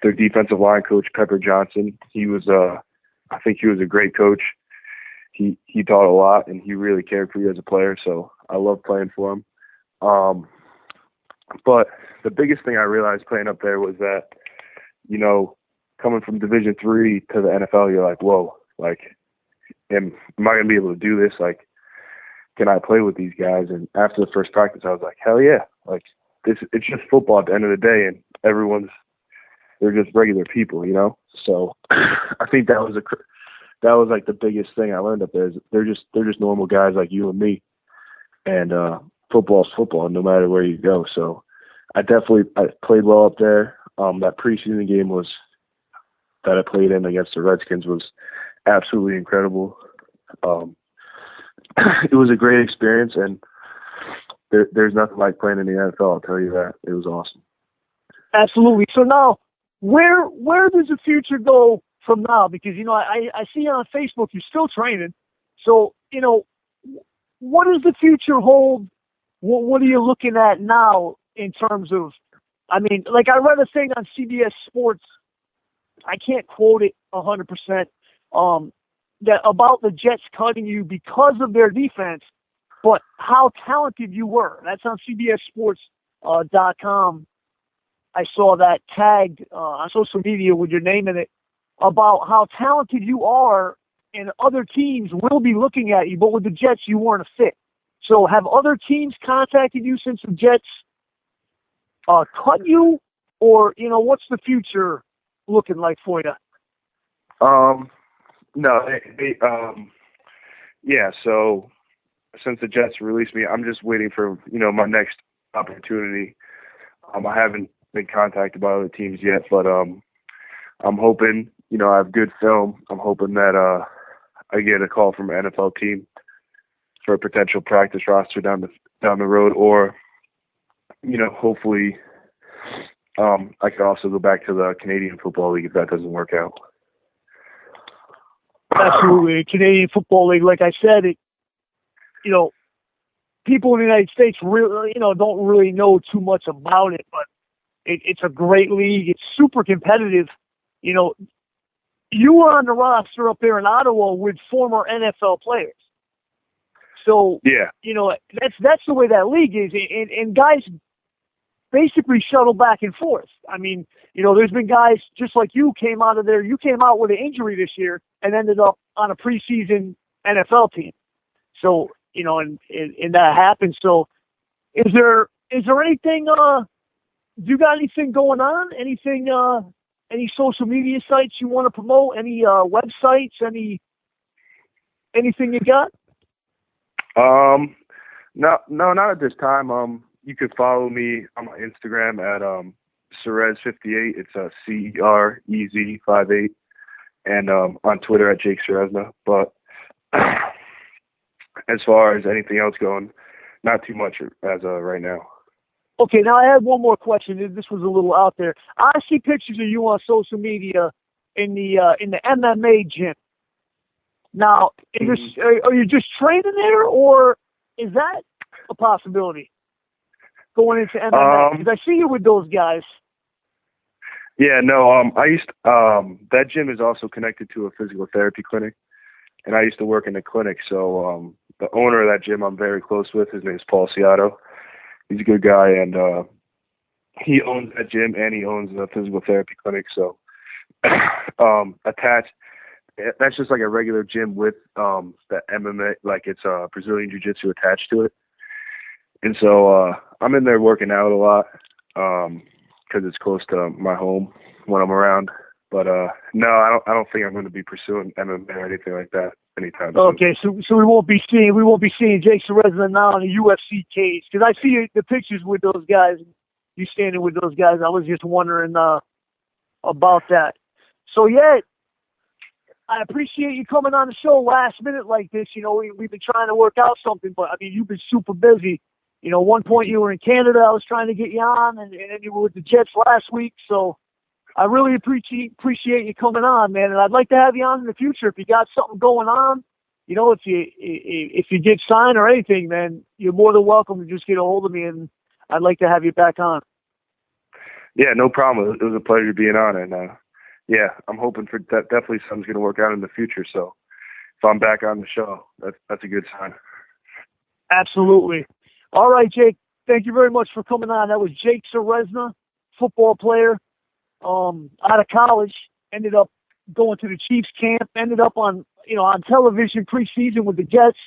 [SPEAKER 2] Their defensive line coach, Pepper Johnson, he was I think he was a great coach. He taught a lot, and he really cared for you as a player. So I love playing for him. But the biggest thing I realized playing up there was that, you know, coming from Division III to the NFL, you're like, whoa, like, am I going to be able to do this? Like, can I play with these guys? And after the first practice, I was like, hell yeah. Like, it's just football at the end of the day, and they're just regular people, you know? So I think that was like the biggest thing I learned up there is they're just normal guys like you and me. And football's football no matter where you go. So I played well up there. That preseason game that I played in against the Redskins was absolutely incredible. It was a great experience, and there's nothing like playing in the NFL, I'll tell you that. It was awesome.
[SPEAKER 1] Absolutely. So now, where does the future go from now? Because, you know, I see on Facebook you're still training. So, you know, what does the future hold? What are you looking at now in terms of, I mean, like I read a thing on CBS Sports, I can't quote it 100%, that about the Jets cutting you because of their defense, but how talented you were. That's on CBSSports.com. I saw that tagged on social media with your name in it about how talented you are, and other teams will be looking at you, but with the Jets, you weren't a fit. So have other teams contacted you since the Jets cut you, or, you know, what's the future looking like for you?
[SPEAKER 2] No, yeah, so since the Jets released me, I'm just waiting for, you know, my next opportunity. I haven't been contacted by other teams yet, but I'm hoping, you know, I have good film. I'm hoping that I get a call from an NFL team for a potential practice roster down the road, or, you know, hopefully I could also go back to the Canadian Football League if that doesn't work out.
[SPEAKER 1] Absolutely. Canadian Football League, like I said, you know, people in the United States really, you know, don't really know too much about it, but it's a great league. It's super competitive. You know, you were on the roster up there in Ottawa with former NFL players. So,
[SPEAKER 2] yeah,
[SPEAKER 1] you know, that's the way that league is. And guys basically shuttle back and forth. I mean, you know, there's been guys just like you came out of there. You came out with an injury this year and ended up on a preseason NFL team. So, you know, and that happens. So is there anything, do you got anything going on? Anything, any social media sites you want to promote? Any websites? Anything you got?
[SPEAKER 2] No, not at this time. You could follow me on my Instagram at Cerez58. It's CEREZ58, and on Twitter at Jake Ceresna. But as far as anything else going, not too much as right now.
[SPEAKER 1] Okay, now I have one more question. This was a little out there. I see pictures of you on social media in the MMA gym. Now, are you just training there, or is that a possibility going into MMA? Because I see you with those guys.
[SPEAKER 2] Yeah, no. I used that gym is also connected to a physical therapy clinic, and I used to work in the clinic. So the owner of that gym I'm very close with. His name is Paul Ciato. He's a good guy, and he owns that gym and he owns the physical therapy clinic. So attached. That's just like a regular gym with the MMA, like it's Brazilian Jiu-Jitsu attached to it. And so I'm in there working out a lot because it's close to my home when I'm around. But no, I don't think I'm going to be pursuing MMA or anything like that anytime soon.
[SPEAKER 1] Okay, so we won't be seeing Jake Ceresna now in a UFC cage, because I see the pictures with those guys. You standing with those guys. I was just wondering about that. So yeah. I appreciate you coming on the show last minute like this. You know, we've been trying to work out something, but I mean, you've been super busy. You know, one point you were in Canada, I was trying to get you on, and then you were with the Jets last week. So I really appreciate you coming on, man. And I'd like to have you on in the future if you got something going on. You know, if you get signed or anything, man, you're more than welcome to just get a hold of me, and I'd like to have you back on.
[SPEAKER 2] Yeah, no problem. It was a pleasure being on, and yeah, I'm hoping for that. Definitely something's going to work out in the future. So if I'm back on the show, that's a good sign.
[SPEAKER 1] Absolutely. All right, Jake. Thank you very much for coming on. That was Jake Ceresna, football player, out of college. Ended up going to the Chiefs camp. Ended up on television preseason with the Jets,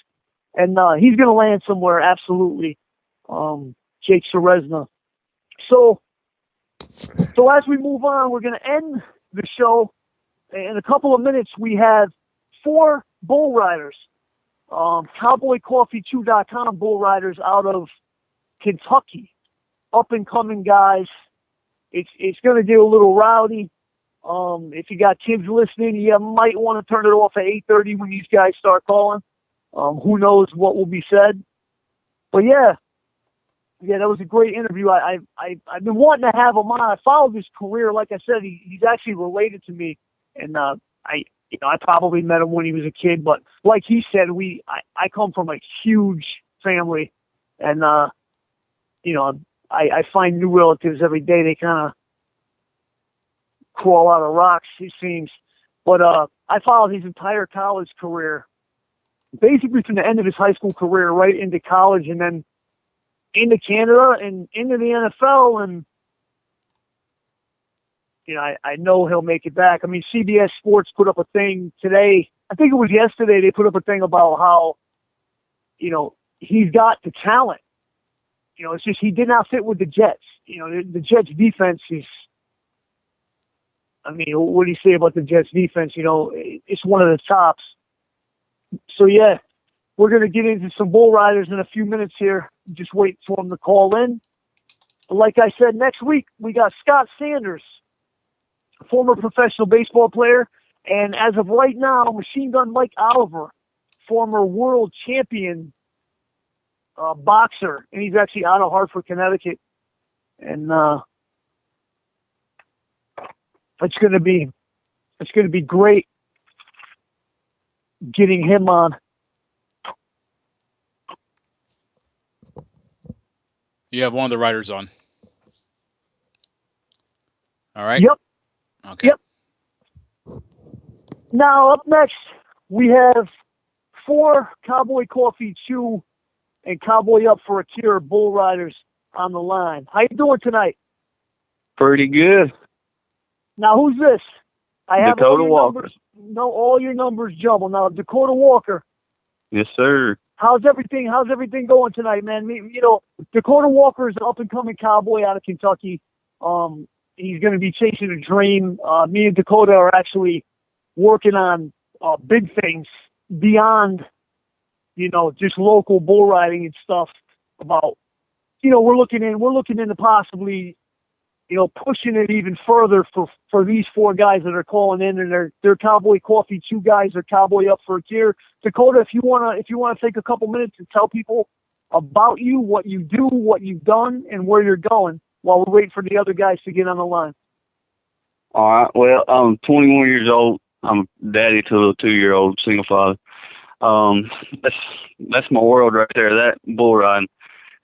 [SPEAKER 1] and he's going to land somewhere. Absolutely. Jake Ceresna. So as we move on, we're going to end the show. In a couple of minutes, we have 4 bull riders. CowboyCoffee2.com bull riders out of Kentucky. Up and coming guys. It's going to get a little rowdy. If you got kids listening, you might want to turn it off at 8:30 when these guys start calling. Who knows what will be said. But yeah, that was a great interview. I've been wanting to have him on. I followed his career. Like I said, he's actually related to me, and I probably met him when he was a kid. But like he said, I come from a huge family, and I find new relatives every day. They kind of crawl out of rocks, it seems. But I followed his entire college career, basically from the end of his high school career right into college, and then into Canada and into the NFL. And I know he'll make it back. I mean, CBS Sports put up a thing today. I think it was yesterday. They put up a thing about how, he's got the talent. It's just he did not fit with the Jets. The Jets defense is, what do you say about the Jets defense? It's one of the tops. So, yeah, we're going to get into some bull riders in a few minutes here. Just wait for them to call in. Like I said, next week we got Scott Sanders, former professional baseball player, and as of right now, Machine Gun Mike Oliver, former world champion boxer, and he's actually out of Hartford, Connecticut. And it's going to be great getting him on.
[SPEAKER 3] You have one of the writers on. All right?
[SPEAKER 1] Yep.
[SPEAKER 3] Okay.
[SPEAKER 1] Yep. Now, up next, we have 4 Cowboy Coffee Chew and Cowboy Up for a Cure bull riders on the line. How you doing tonight?
[SPEAKER 6] Pretty good.
[SPEAKER 1] Now, who's this? I have
[SPEAKER 6] Dakota Walker.
[SPEAKER 1] All your numbers jumbled. Now, Dakota Walker.
[SPEAKER 6] Yes, sir.
[SPEAKER 1] How's everything going tonight, man? Dakota Walker is an up-and-coming cowboy out of Kentucky. He's going to be chasing a dream. Me and Dakota are actually working on big things beyond, just local bull riding and stuff. About, we're looking into possibly, pushing it even further for these 4 guys that are calling in, and they're Cowboy Coffee 2 guys. They're Cowboy Up for a Cure. Dakota, if you wanna take a couple minutes and tell people about you, what you do, what you've done, and where you're going, while we're waiting for the other guys to get on the line.
[SPEAKER 6] All right. Well, I'm 21 years old. I'm daddy to a 2-year-old single father. That's my world right there. That bull riding.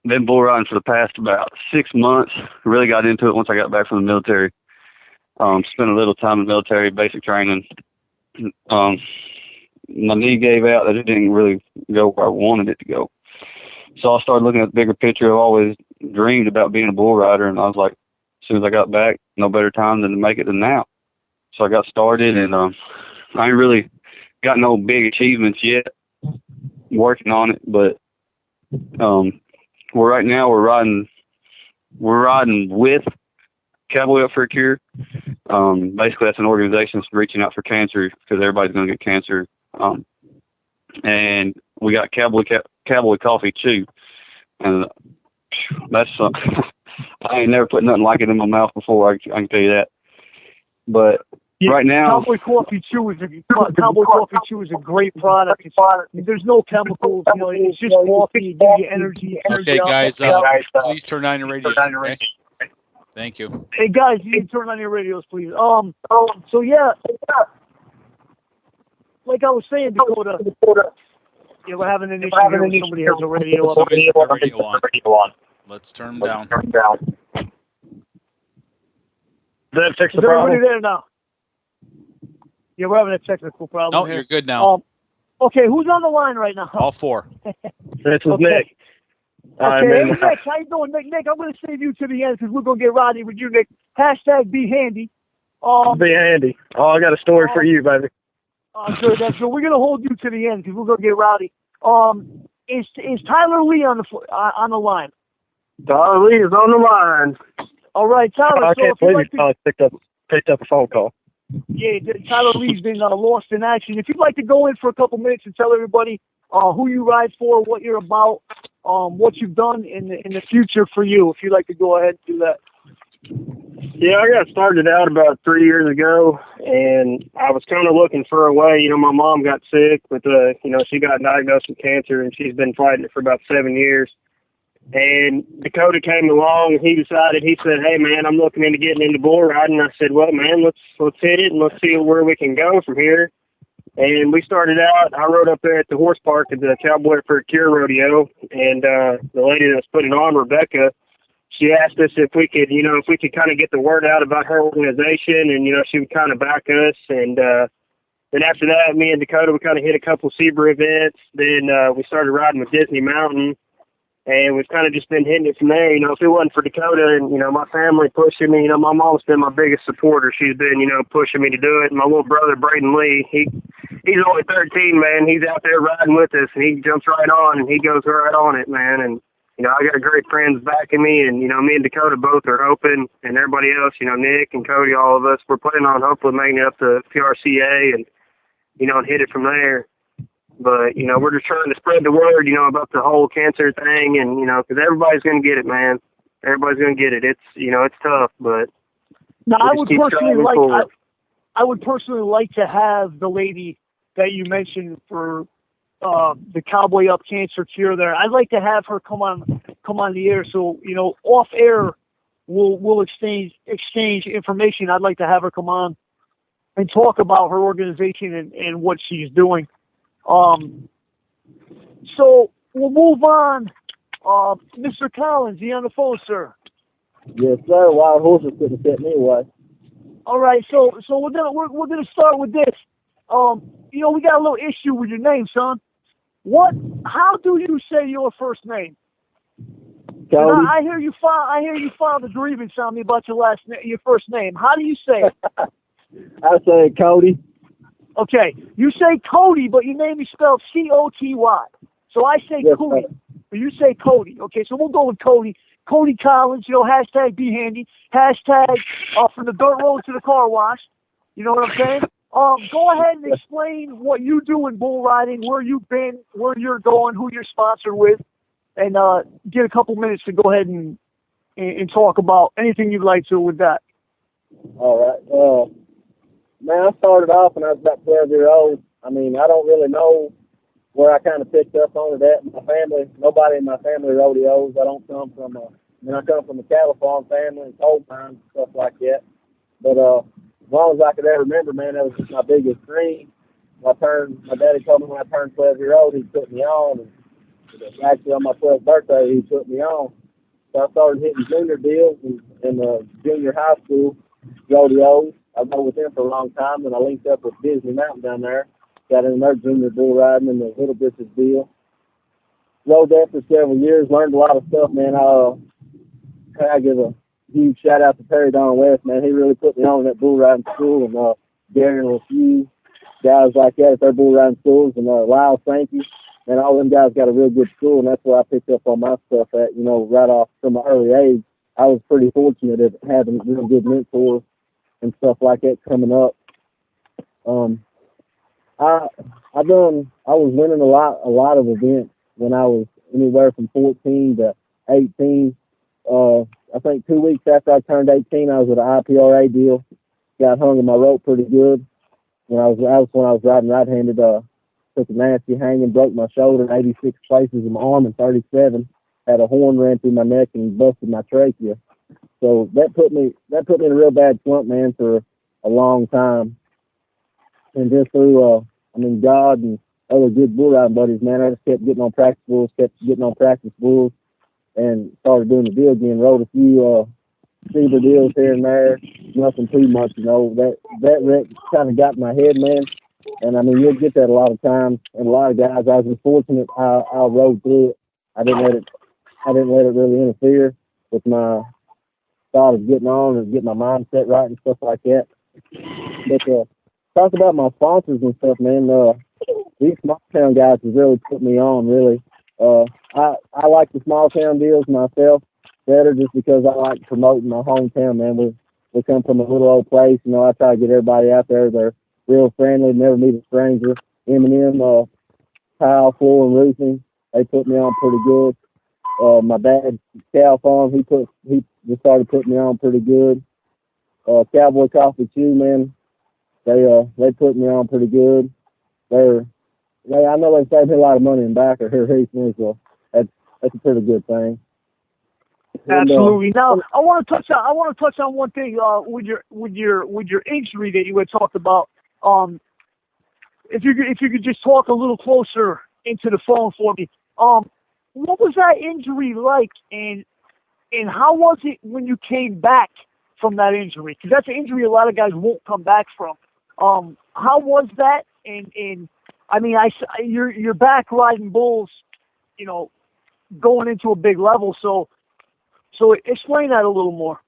[SPEAKER 6] Been bull riding for the past about 6 months. Really got into it once I got back from the military. Spent a little time in the military, basic training. My knee gave out. That it didn't really go where I wanted it to go. So I started looking at the bigger picture. I've always dreamed about being a bull rider, and I was like, as soon as I got back, no better time than to make it than now. So I got started, and I ain't really got no big achievements yet. Working on it, but we're riding with Cowboy Up for a Cure. Basically, that's an organization that's reaching out for cancer because everybody's going to get cancer. And we got Cowboy Coffee Chew, and that's I ain't never put nothing like it in my mouth before. I can tell you that. But yeah, right now,
[SPEAKER 1] Cowboy Coffee Chew is a great product. There's no chemicals. It's just coffee. It gives you energy.
[SPEAKER 3] Okay, guys, please turn on your radio. Okay? Thank you.
[SPEAKER 1] Hey guys, you can turn on your radios, please. So yeah, like I was saying, Dakota, we're having an issue here when somebody has a radio up.
[SPEAKER 3] Somebody's got the radio on. Let's turn them down.
[SPEAKER 6] Did that fix the
[SPEAKER 1] problem? Is everybody there now? Yeah, we're having a technical problem here.
[SPEAKER 3] You're good now.
[SPEAKER 1] Okay, who's on the line right now?
[SPEAKER 3] All four.
[SPEAKER 7] This is Nick.
[SPEAKER 1] Okay, hey, Nick, how you doing? Nick, I'm going to save you to the end because we're going to get rowdy with you, Nick. # be handy.
[SPEAKER 7] Be handy. Oh, I got a story for you, baby.
[SPEAKER 1] Good. That's good. We're going to hold you to the end because we're going to get rowdy. Is Tyler Lee on the line?
[SPEAKER 7] Tyler Lee is on the line.
[SPEAKER 1] All right, Tyler.
[SPEAKER 7] I can't believe you picked up a phone call.
[SPEAKER 1] Yeah, Tyler Lee's been lost in action. If you'd like to go in for a couple minutes and tell everybody who you ride for, what you're about, what you've done in the future for you, if you'd like to go ahead and do that.
[SPEAKER 7] Yeah, I got started out about 3 years ago, and I was kind of looking for a way. My mom got sick with she got diagnosed with cancer, and she's been fighting it for about 7 years. And Dakota came along, and he said, hey, man, I'm looking into getting into bull riding. I said, well, man, let's hit it, and let's see where we can go from here. And we started out, I rode up there at the horse park at the Cowboy for a Cure rodeo, and the lady that was putting on, Rebecca, she asked us if we could kind of get the word out about her organization, and, she would kind of back us. And then after that, me and Dakota, we kind of hit a couple SEBRA events. Then we started riding with Disney Mountain. And we've kind of just been hitting it from there. If it wasn't for Dakota and, my family pushing me, my mom's been my biggest supporter. She's been, pushing me to do it. And my little brother, Braden Lee, he's only 13, man. He's out there riding with us, and he jumps right on, and he goes right on it, man. And, I got great friends backing me, and, me and Dakota both are hoping, and everybody else, Nick and Cody, all of us, we're planning on hopefully making it up to PRCA and, and hit it from there. But, we're just trying to spread the word, about the whole cancer thing, and, because everybody's going to get it, man. Everybody's going to get it. It's, it's tough, but.
[SPEAKER 1] Now, I would personally like to have the lady that you mentioned for the Cowboy Up Cancer Cure there. I'd like to have her come on the air. So, off air, we'll exchange information. I'd like to have her come on and talk about her organization and what she's doing. So we'll move on. Mr. Collins, you on the phone, sir?
[SPEAKER 8] Yes, sir. Wild horses couldn't set me away.
[SPEAKER 1] All right, so we're gonna start with this. We got a little issue with your name, son. How do you say your first name?
[SPEAKER 8] Cody.
[SPEAKER 1] I hear you filed a grievance on me about your first name. How do you say it?
[SPEAKER 8] I say Cody.
[SPEAKER 1] Okay, you say Cody, but your name is spelled Coty. So I say
[SPEAKER 8] yes,
[SPEAKER 1] Cody, but you say Cody. Okay, so we'll go with Cody. Cody Collins, # be handy, # from the dirt road to the car wash. You know what I'm saying? Go ahead and explain what you do in bull riding, where you've been, where you're going, who you're sponsored with, and get a couple minutes to go ahead and talk about anything you'd like to with that.
[SPEAKER 8] All right. Man, I started off when I was about 12 years old. I mean, I don't really know where I kind of picked up on that. My family, nobody in my family rodeos. I come from a cattle farm family and coal mines and stuff like that. But as long as I could ever remember, man, that was just my biggest dream. My daddy told me when I turned 12 years old, he put me on. And actually, on my 12th birthday, he put me on. So I started hitting junior deals in junior high school rodeos. I rode with them for a long time, and I linked up with Disney Mountain down there. Got in their junior bull riding in the Little Bitches deal. Rode that for several years, learned a lot of stuff, man. I give a huge shout out to Perry Don West, man. He really put me on in that bull riding school, and Darren and a few guys like that at their bull riding schools, and Lyle Sankey. And all them guys got a real good school, and that's where I picked up on my stuff at, right off from an early age. I was pretty fortunate at having real good mentors and stuff like that coming up. I was winning a lot of events when I was anywhere from 14 to 18. I think 2 weeks after I turned 18, I was at an IPRA deal. Got hung in my rope pretty good. When I was riding right-handed. Took a nasty hanging, broke my shoulder in 86 places in my arm and 37. Had a horn ran through my neck and busted my trachea. So that put me in a real bad slump, man, for a long time. And just through, God and other good bull riding buddies, man, I just kept getting on practice bulls, and started doing the deal again. Rode a fever deals here and there, nothing too much, you know. That wreck kind of got in my head, man. And I mean, you'll get that a lot of times, and a lot of guys. I was fortunate. I rode through it. I didn't let it really interfere with my thought of getting on and getting my mindset right and stuff like that. But talk about my sponsors and stuff, man. These small town guys has really put me on. Really, I like the small town deals myself better just because I like promoting my hometown, man. We come from a little old place, you know. I try to get everybody out there. They're real friendly, never meet a stranger. M&M, Tile, Floor, and Roofing, they put me on pretty good. My dad, Cow Farm, he just started putting me on pretty good. Cowboy Coffee Chew, man, they put me on pretty good. I know they saved me a lot of money in backer here recently, so that's a pretty good thing.
[SPEAKER 1] Absolutely. Now, I want to touch on one thing with your injury that you had talked about. If you could just talk a little closer into the phone for me. What was that injury like, and how was it when you came back from that injury? Because that's an injury a lot of guys won't come back from. How was that? And I mean, you're back riding bulls, you know, going into a big level. So explain that a little more.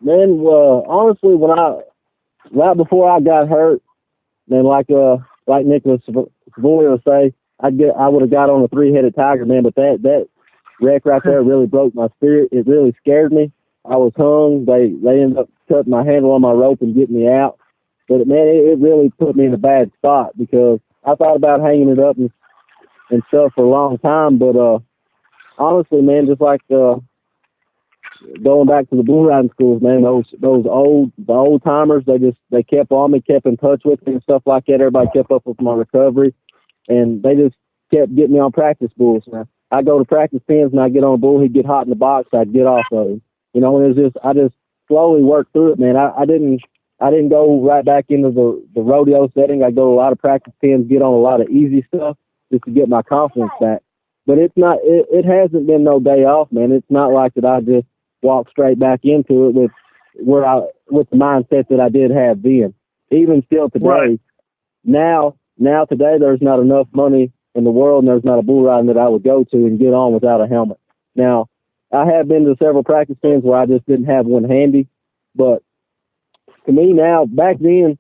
[SPEAKER 8] Man, honestly, right before I got hurt, man, like Nicholas Savoy would say, I would have got on a 3-headed tiger, man. But that wreck right there really broke my spirit. It really scared me. I was hung. They ended up cutting my handle on my rope and getting me out. But man, it really put me in a bad spot because I thought about hanging it up and stuff for a long time. But honestly, man, just like going back to the bull riding schools, man, the old timers, they kept on me, kept in touch with me and stuff like that. Everybody kept up with my recovery, and they just kept getting me on practice bulls. Now, I go to practice pens and I get on a bull, he'd get hot in the box, I'd get off of him. You know, and I just slowly worked through it, man. I didn't go right back into the rodeo setting. I go to a lot of practice pens, get on a lot of easy stuff just to get my confidence back. But it hasn't been no day off, man. It's not like that I just walk straight back into it with the mindset that I did have then. Even still today,
[SPEAKER 1] right.
[SPEAKER 8] now today there's not enough money in the world, and there's not a bull riding that I would go to and get on without a helmet. Now, I have been to several practice pens where I just didn't have one handy, but to me now, back then,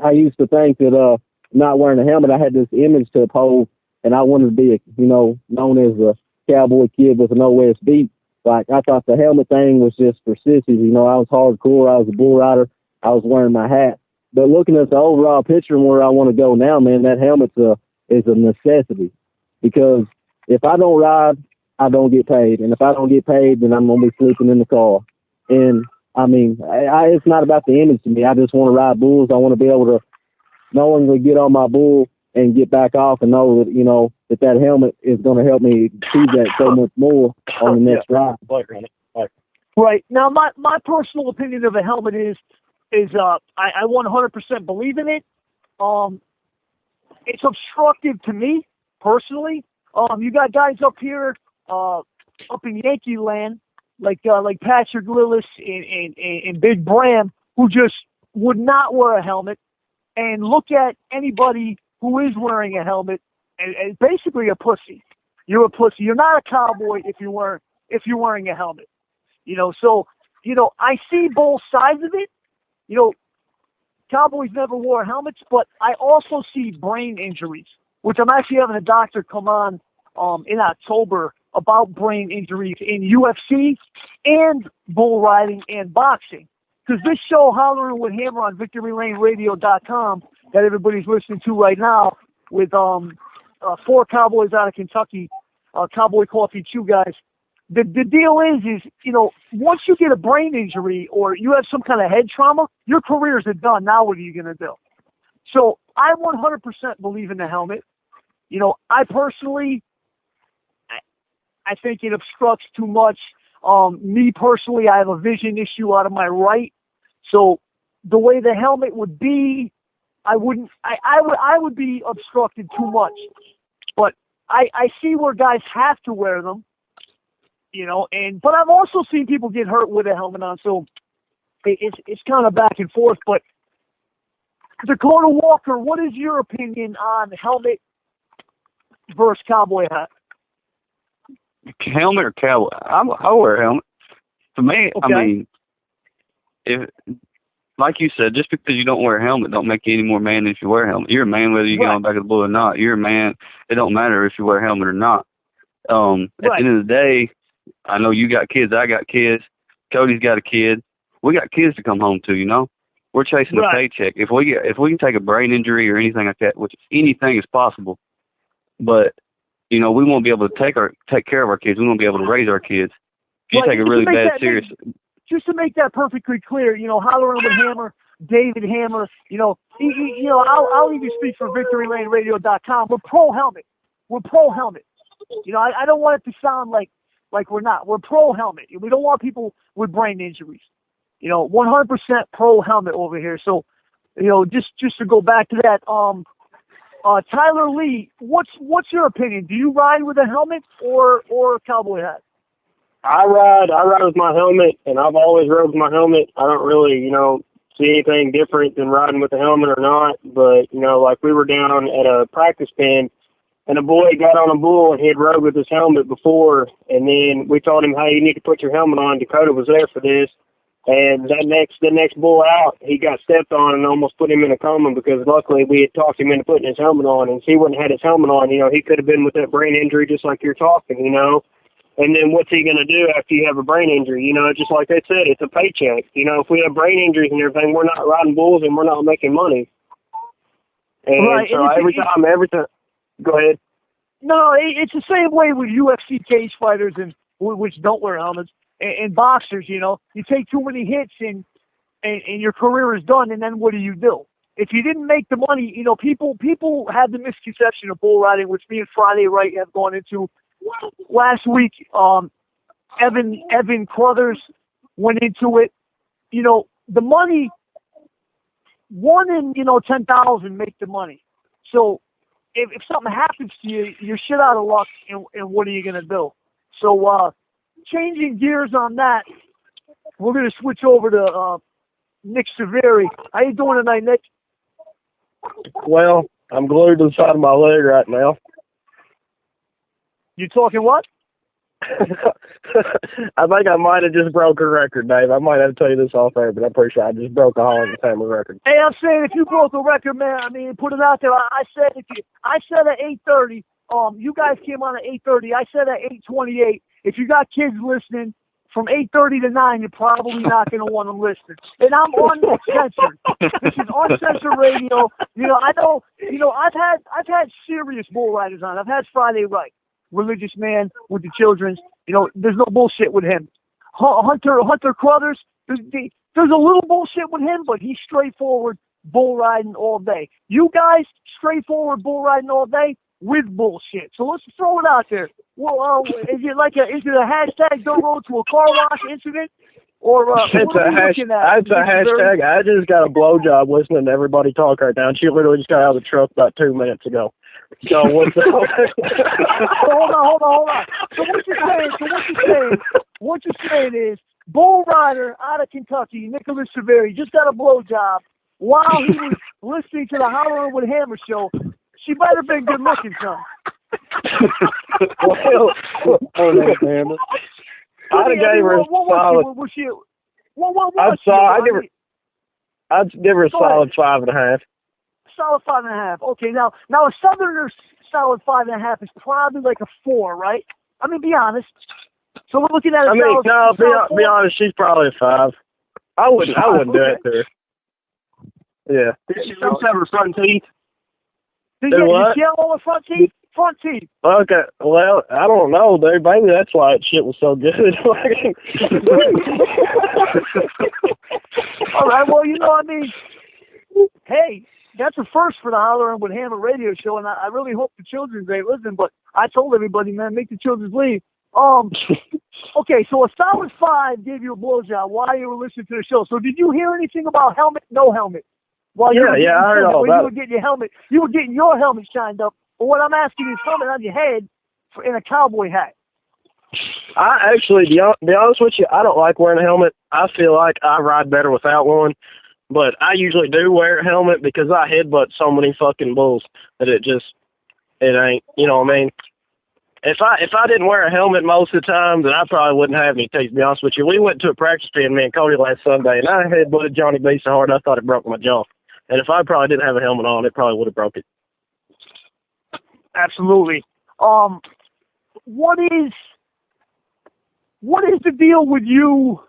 [SPEAKER 8] I used to think that not wearing a helmet, I had this image to uphold, and I wanted to be known as a cowboy kid with an OSB. Like, I thought the helmet thing was just for sissies. You know, I was hardcore. I was a bull rider. I was wearing my hat. But looking at the overall picture and where I want to go now, man, that helmet's is a necessity. Because if I don't ride, I don't get paid. And if I don't get paid, then I'm going to be sleeping in the car. And, I mean, it's not about the image to me. I just want to ride bulls. I want to be able to knowingly get on my bull and get back off and know that, you know, that helmet is going to help me achieve that so much more on the next ride.
[SPEAKER 1] Right. Now, my personal opinion of a helmet is I 100% believe in it. It's obstructive to me, personally. You got guys up here, up in Yankee land, like Patrick Lillis and Big Bram, who just would not wear a helmet, and look at anybody who is wearing a helmet as basically a pussy. You're a pussy. You're not a cowboy if you're wearing a helmet. You know, so, you know, I see both sides of it. You know, cowboys never wore helmets, but I also see brain injuries, which I'm actually having a doctor come on in October about brain injuries in UFC and bull riding and boxing. Because this show, Hollering with Hammer on VictoryLaneRadio.com, that everybody's listening to right now, with 4 cowboys out of Kentucky, Cowboy Coffee Chew guys. The deal is, you know, once you get a brain injury or you have some kind of head trauma, your careers are done. Now what are you going to do? So I 100% believe in the helmet. You know, I personally, I think it obstructs too much. Me personally, I have a vision issue out of my right. So the way the helmet would be, I would be obstructed too much. But I see where guys have to wear them. But I've also seen people get hurt with a helmet on, so it's kind of back and forth. But Dakota Walker, what is your opinion on helmet versus cowboy hat?
[SPEAKER 6] Helmet or cowboy? I wear a helmet. For me, okay. I mean, if like you said, just because you don't wear a helmet don't make you any more man if you wear a helmet. You're a man whether you get on the back of the bull or not. You're a man. It don't matter if you wear a helmet or not. At the end of the day, I know you got kids. I got kids. Cody's got a kid. We got kids to come home to. We're chasing a paycheck. If we can take a brain injury or anything like that, which anything is possible, but we won't be able to take care of our kids. We won't be able to raise our kids. If you take a really bad serious.
[SPEAKER 1] Just to make that perfectly clear, Hollering with Hammer, David Hammer, I'll even speak for VictoryLaneRadio.com. We're pro helmet. We're pro helmet. I don't want it to sound like we're not. We're pro helmet. We don't want people with brain injuries. 100% pro helmet over here. So, just to go back to that, Tyler Lee, what's your opinion? Do you ride with a helmet or a cowboy hat?
[SPEAKER 7] I ride with my helmet, and I've always rode with my helmet. I don't really, see anything different than riding with a helmet or not. But, like we were down at a practice pen, and a boy got on a bull, and he had rode with his helmet before, and then we told him, hey, you need to put your helmet on. Dakota was there for this. And the next bull out, he got stepped on and almost put him in a coma because luckily we had talked him into putting his helmet on. And if he wouldn't have had his helmet on, he could have been with that brain injury just like you're talking, And then what's he going to do after you have a brain injury? Just like they said, it's a paycheck. If we have brain injuries and everything, we're not riding bulls and we're not making money. And so every time, go ahead.
[SPEAKER 1] No, it's the same way with UFC cage fighters and which don't wear helmets. And boxers, you take too many hits and your career is done, and then what do? If you didn't make the money, people have the misconception of bull riding, which me and Friday Wright have gone into. Last week, Evan Crothers went into it. The money, 1 in 10,000 make the money. So if something happens to you, you're shit out of luck, and what are you gonna do? So changing gears on that, we're gonna switch over to Nick Severi. How you doing tonight, Nick?
[SPEAKER 9] Well, I'm glued to the side of my leg right now.
[SPEAKER 1] You talking what?
[SPEAKER 9] I think I might have just broke a record, Dave. I might have to tell you this off air, but I'm pretty sure I just broke a Hollering Hammer record.
[SPEAKER 1] Hey, I'm saying if you broke a record, man, put it out there. I said at 8:30. You guys came on at 8:30. I said at 8:28. If you got kids listening, from 8:30 to 9, you're probably not going to want to listen. And I'm uncensored. This is uncensored radio. I know. I've had serious bull riders on. I've had Friday Wright, religious man with the children's. There's no bullshit with him. Hunter Crothers, there's a little bullshit with him, but he's straightforward bull riding all day. You guys, straightforward bull riding all day with bullshit. So let's throw it out there. Well, is it a hashtag don't roll to a car wash incident? Or
[SPEAKER 9] it's a hashtag. I just got a blowjob listening to everybody talk right now, and she literally just got out of the truck about 2 minutes ago. So what's the
[SPEAKER 1] hold on. So what you're saying is bull rider out of Kentucky, Nicholas Severi, just got a blowjob while he was listening to the Hollering with Hammer show. She might have been good looking, son.
[SPEAKER 9] Hammer. I'd give her a solid. I'd give her a solid 5.5.
[SPEAKER 1] Solid 5.5. Okay, now a Southerner's solid 5.5 is probably like a 4, right? Be honest. So we're looking at
[SPEAKER 9] be honest, she's probably a 5. I wouldn't do it to her. Yeah.
[SPEAKER 7] Did she also have her front teeth?
[SPEAKER 1] Did you yell on the front teeth? Front teeth.
[SPEAKER 9] Okay, well, I don't know, dude. Maybe that's why that shit was so good.
[SPEAKER 1] All right, well, hey, that's a first for the Hollering with Hammer radio show, and I really hope the children's ain't listening, but I told everybody, man, make the children's leave. Okay, so a solid 5 gave you a blowjob while you were listening to the show. So did you hear anything about helmet, no helmet?
[SPEAKER 9] I heard all about it.
[SPEAKER 1] You were getting your helmet shined up. But what I'm asking is helmet on your head in a cowboy hat.
[SPEAKER 9] I actually, to be honest with you, I don't like wearing a helmet. I feel like I ride better without one. But I usually do wear a helmet because I headbutt so many fucking bulls that it ain't, you know what I mean? If I didn't wear a helmet most of the time, then I probably wouldn't have any teeth, to be honest with you. We went to a practice field, me and Cody, last Sunday, and I headbutted Johnny B so hard I thought it broke my jaw. And if I probably didn't have a helmet on, it probably would have broke it.
[SPEAKER 1] Absolutely. What is the deal with you,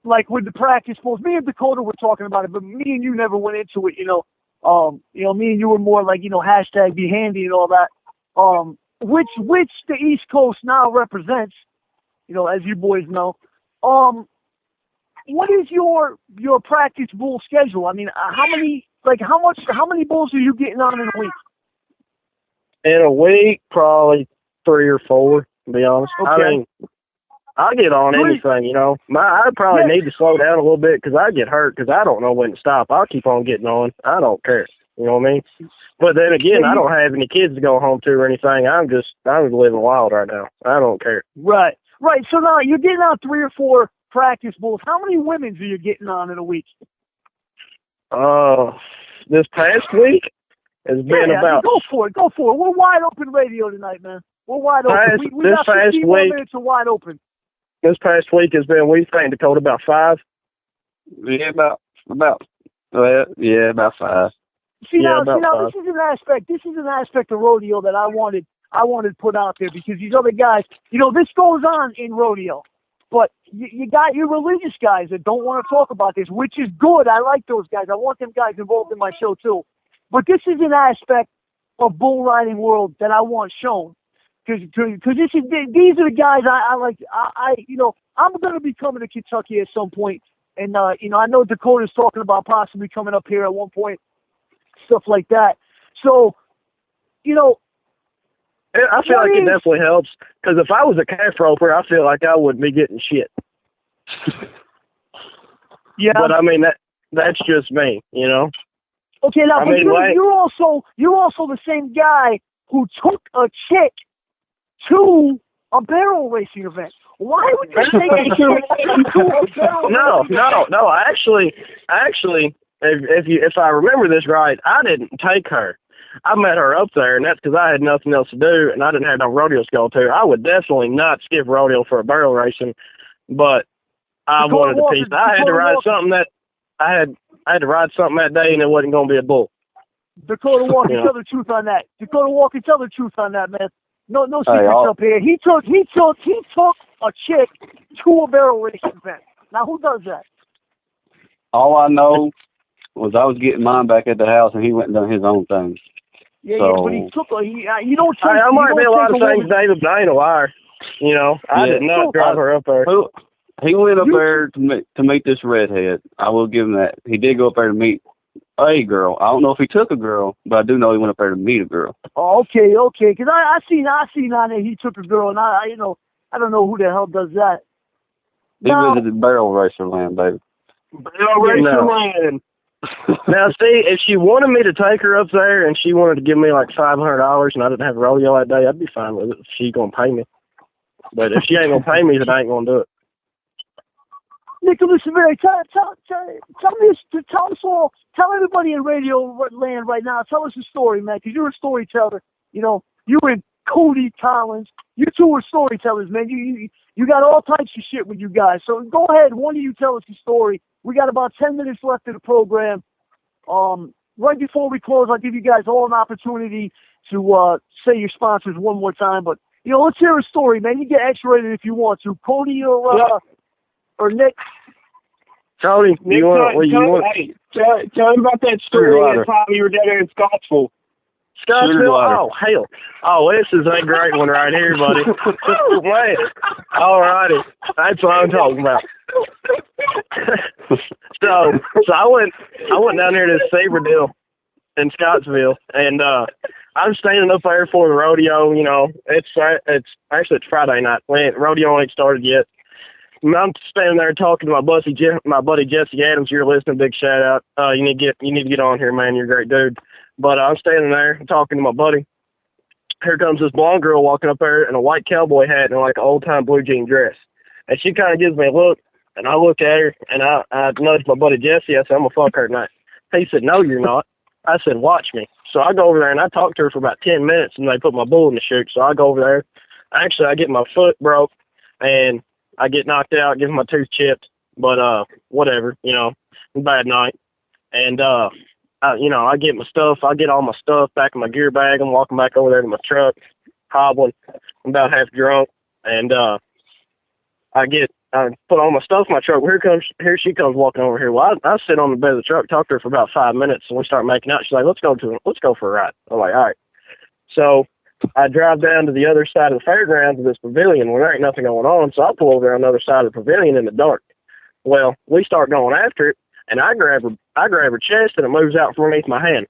[SPEAKER 1] like with the practice bulls? Me and Dakota were talking about it, but me and you never went into it, me and you were more like, hashtag be handy and all that. Which the East Coast now represents, as you boys know. What is your practice bull schedule? I mean, how many bulls are you getting on in a week?
[SPEAKER 9] In a week, probably 3 or 4, to be honest.
[SPEAKER 1] Okay.
[SPEAKER 9] I mean, I get on anything, I probably need to slow down a little bit because I get hurt because I don't know when to stop. I'll keep on getting on. I don't care. You know what I mean? But then again, I don't have any kids to go home to or anything. I'm living wild right now. I don't care.
[SPEAKER 1] Right. So now you're getting on 3 or 4 practice bulls. How many women's are you getting on in a week?
[SPEAKER 9] This past week has been about.
[SPEAKER 1] Go for it. We're wide open radio tonight, man. We're wide open. We got 15 more minutes of wide open.
[SPEAKER 9] This past week has been, we think, Dakota, about 5.
[SPEAKER 6] Yeah, about 5.
[SPEAKER 1] See now, this is an aspect of rodeo that I wanted to put out there, because these other guys, this goes on in rodeo, but you got your religious guys that don't want to talk about this, which is good. I like those guys. I want them guys involved in my show too. But this is an aspect of bull riding world that I want shown, because these are the guys I like. I'm going to be coming to Kentucky at some point, and I know Dakota's talking about possibly coming up here at one point. Stuff like that. So,
[SPEAKER 9] I feel like it definitely helps, because if I was a calf roper, I feel like I wouldn't be getting shit.
[SPEAKER 1] Yeah.
[SPEAKER 9] But I mean, that's just me,
[SPEAKER 1] Okay, now, you're also the same guy who took a chick to a barrel racing event. Why would you take a chick to a barrel racing event?
[SPEAKER 9] No. Actually, if I remember this right, I didn't take her. I met her up there, and that's because I had nothing else to do, and I didn't have no rodeos to go to. I would definitely not skip rodeo for a barrel racing, but I wanted a piece. I had to ride something that day, and it wasn't going to be a bull.
[SPEAKER 1] Dakota Walker, tell the truth on that. Dakota Walker, tell the truth on that, man. No secrets up here. He took a chick to a barrel racing event. Now, who does that?
[SPEAKER 6] All I know was I was getting mine back at the house, and he went and done his own thing.
[SPEAKER 1] Yeah, but he took you don't take.
[SPEAKER 9] I might be a lot of things, David, but I ain't a liar. I did not drive her up there.
[SPEAKER 6] He went up there to meet this redhead. I will give him that. He did go up there to meet a girl. I don't know if he took a girl, but I do know he went up there to meet a girl.
[SPEAKER 1] Oh, okay. Because I seen on there he took a girl, and I don't know who the hell does that.
[SPEAKER 6] He visited Barrel Racer Land, baby.
[SPEAKER 9] Barrel Racer Land. Now, see, if she wanted me to take her up there and she wanted to give me like $500 and I didn't have a rodeo that day, I'd be fine with it if she's going to pay me. But if she ain't going to pay me, then I ain't going to do it.
[SPEAKER 1] Nicholas Severi, tell us all, tell everybody in radio land right now, tell us a story, man, because you're a storyteller. You and Cody Collins, you two are storytellers, man. You got all types of shit with you guys. So go ahead, one of you tell us a story. We got about 10 minutes left of the program. Right before we close, I'll give you guys all an opportunity to say your sponsors one more time. But, let's hear a story, man. You get X-rated if you want to. Cody or Nick?
[SPEAKER 9] Cody,
[SPEAKER 7] Nick, tell him about that story that time you were down there in Scottsville.
[SPEAKER 9] Oh, hell. Oh, this is a great one right here, buddy. Oh, man. All righty. That's what I'm talking about. So I went down there to this Sabre deal in Scottsville, and I'm standing up there for the rodeo. It's Friday night. Rodeo ain't started yet. I'm standing there talking to my buddy Jesse Adams. You're listening, big shout out. You need to get on here, man. You're a great dude. But I'm standing there talking to my buddy, here comes this blonde girl walking up there in a white cowboy hat and like an old-time blue jean dress. And she kind of gives me a look, and I look at her, and I nudged my buddy Jesse. I said, I'm going to fuck her tonight. He said, no, you're not. I said, watch me. So I go over there, and I talk to her for about 10 minutes, and they put my bull in the chute. So I go over there. Actually, I get my foot broke, and I get knocked out, get my tooth chipped. But whatever, bad night. And, I get my stuff. I get all my stuff back in my gear bag. I'm walking back over there to my truck, hobbling. I'm about half drunk. And I put all my stuff in my truck. Here she comes walking over here. Well, I sit on the bed of the truck, talk to her for about 5 minutes, and we start making out. She's like, let's go for a ride. I'm like, all right. So I drive down to the other side of the fairgrounds of this pavilion where there ain't nothing going on. So I pull over on the other side of the pavilion in the dark. Well, we start going after it, and I grab her chest, and it moves out from underneath my hand.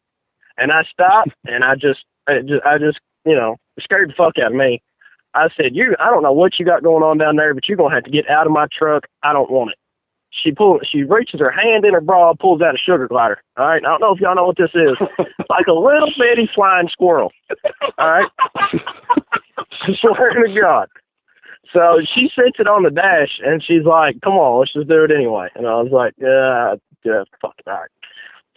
[SPEAKER 9] And I stop, and I just it scared the fuck out of me. I said, I don't know what you got going on down there, but you're going to have to get out of my truck. I don't want it. She reaches her hand in her bra, pulls out a sugar glider. All right. I don't know if y'all know what this is. Like a little bitty flying squirrel. All right. I swear to God. So she sits it on the dash, and she's like, come on, let's just do it anyway. And I was like, yeah, fuck it. All right.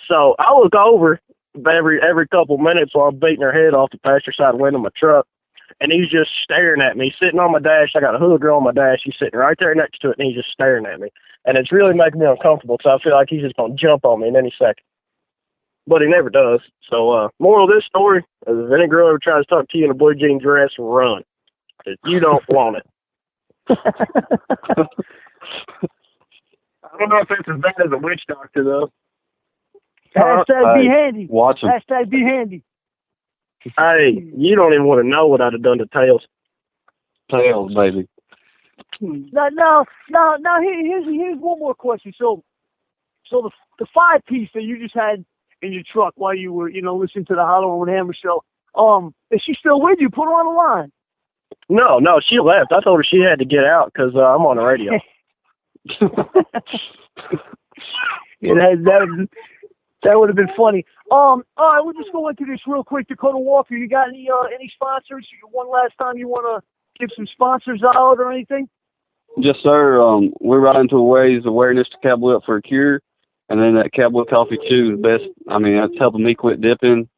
[SPEAKER 9] So I look over every couple minutes while I'm beating her head off the passenger side window of my truck. And he's just staring at me, sitting on my dash. I got a hooker on my dash. He's sitting right there next to it, and he's just staring at me. And it's really making me uncomfortable, so I feel like he's just going to jump on me in any second. But he never does. So, moral of this story, if any girl ever tries to talk to you in a blue jean dress, run. Because you don't want it.
[SPEAKER 7] I don't know if it's as bad as a witch doctor, though.
[SPEAKER 1] Hashtag be handy.
[SPEAKER 6] Watch him.
[SPEAKER 1] Hashtag be handy.
[SPEAKER 9] Hey, you don't even want to know what I'd have done to Tails.
[SPEAKER 6] Tails, baby.
[SPEAKER 1] Now, here's one more question. So the 5-piece that you just had in your truck while you were, listening to the Hollering Hammer show, is she still with you? Put her on the line.
[SPEAKER 9] No, she left. I told her she had to get out because I'm on the radio.
[SPEAKER 1] That would have been funny. All right, we'll just go into this real quick. Dakota Walker, you got any sponsors? One last time you want to give some sponsors out or anything?
[SPEAKER 6] Yes, sir. We're riding to raise awareness to Cowboy Up for a Cure, and then that Cowboy Coffee Chew is best. I mean, it's helping me quit dipping,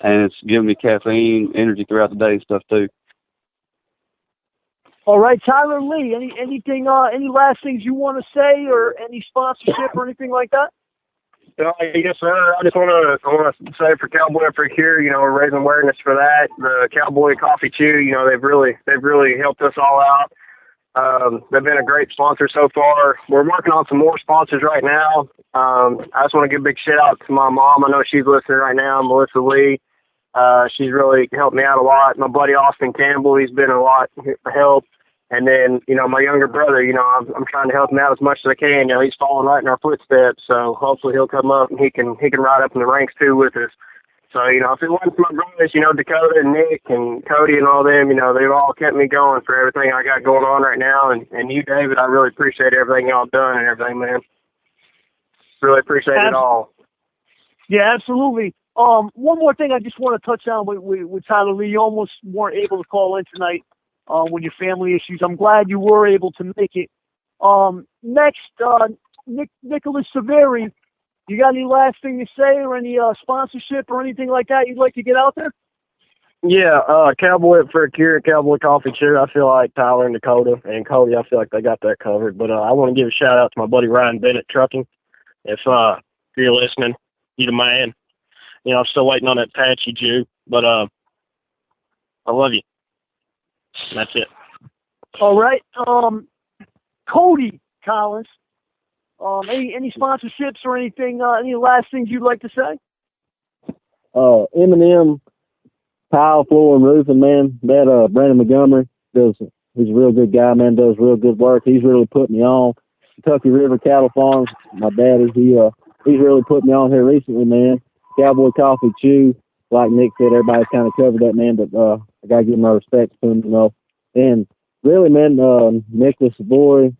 [SPEAKER 6] and it's giving me caffeine, energy throughout the day and stuff too.
[SPEAKER 1] All right, Tyler Lee. Anything? Any last things you want to say, or any sponsorship or anything like that?
[SPEAKER 7] Yes, sir. I just want to say for Cowboy Up for a Cure, we're raising awareness for that. The Cowboy Coffee Chew, they've really helped us all out. They've been a great sponsor so far. We're working on some more sponsors right now. I just want to give a big shout out to my mom. I know she's listening right now, Melissa Lee. She's really helped me out a lot. My buddy Austin Campbell, he's been a lot for help. And then, my younger brother, I'm trying to help him out as much as I can. He's following right in our footsteps, so hopefully he'll come up and he can ride up in the ranks too with us. So, if it wasn't for my brothers, Dakota and Nick and Cody and all them, they've all kept me going for everything I got going on right now. And you, David, I really appreciate everything y'all done and everything, man. Really appreciate it all.
[SPEAKER 1] Yeah, absolutely. One more thing I just want to touch on with Tyler Lee. You almost weren't able to call in tonight with your family issues. I'm glad you were able to make it. Next, Nicholas Severi, you got any last thing to say or any sponsorship or anything like that you'd like to get out there?
[SPEAKER 9] Yeah, Cowboy Up for a Cure, Cowboy Coffee Chew. I feel like Tyler and Dakota and Cody, I feel like they got that covered. But I want to give a shout out to my buddy Ryan Bennett Trucking. If you're listening, you the man. I'm still waiting on that Apache Jew, but I love you. That's it.
[SPEAKER 1] All right. Cody Collins, any sponsorships or anything, any last things you'd like to say?
[SPEAKER 8] M&M Tile, Floor, and Roofing, man. That Brandon Montgomery, he's a real good guy, man, does real good work. He's really put me on. Kentucky River Cattle Farms, my daddy, he's really put me on here recently, man. Cowboy Coffee Chew, like Nick said, everybody's kind of covered that, man, but I got to give my respect to him, And really, man, Nicholas Savoy,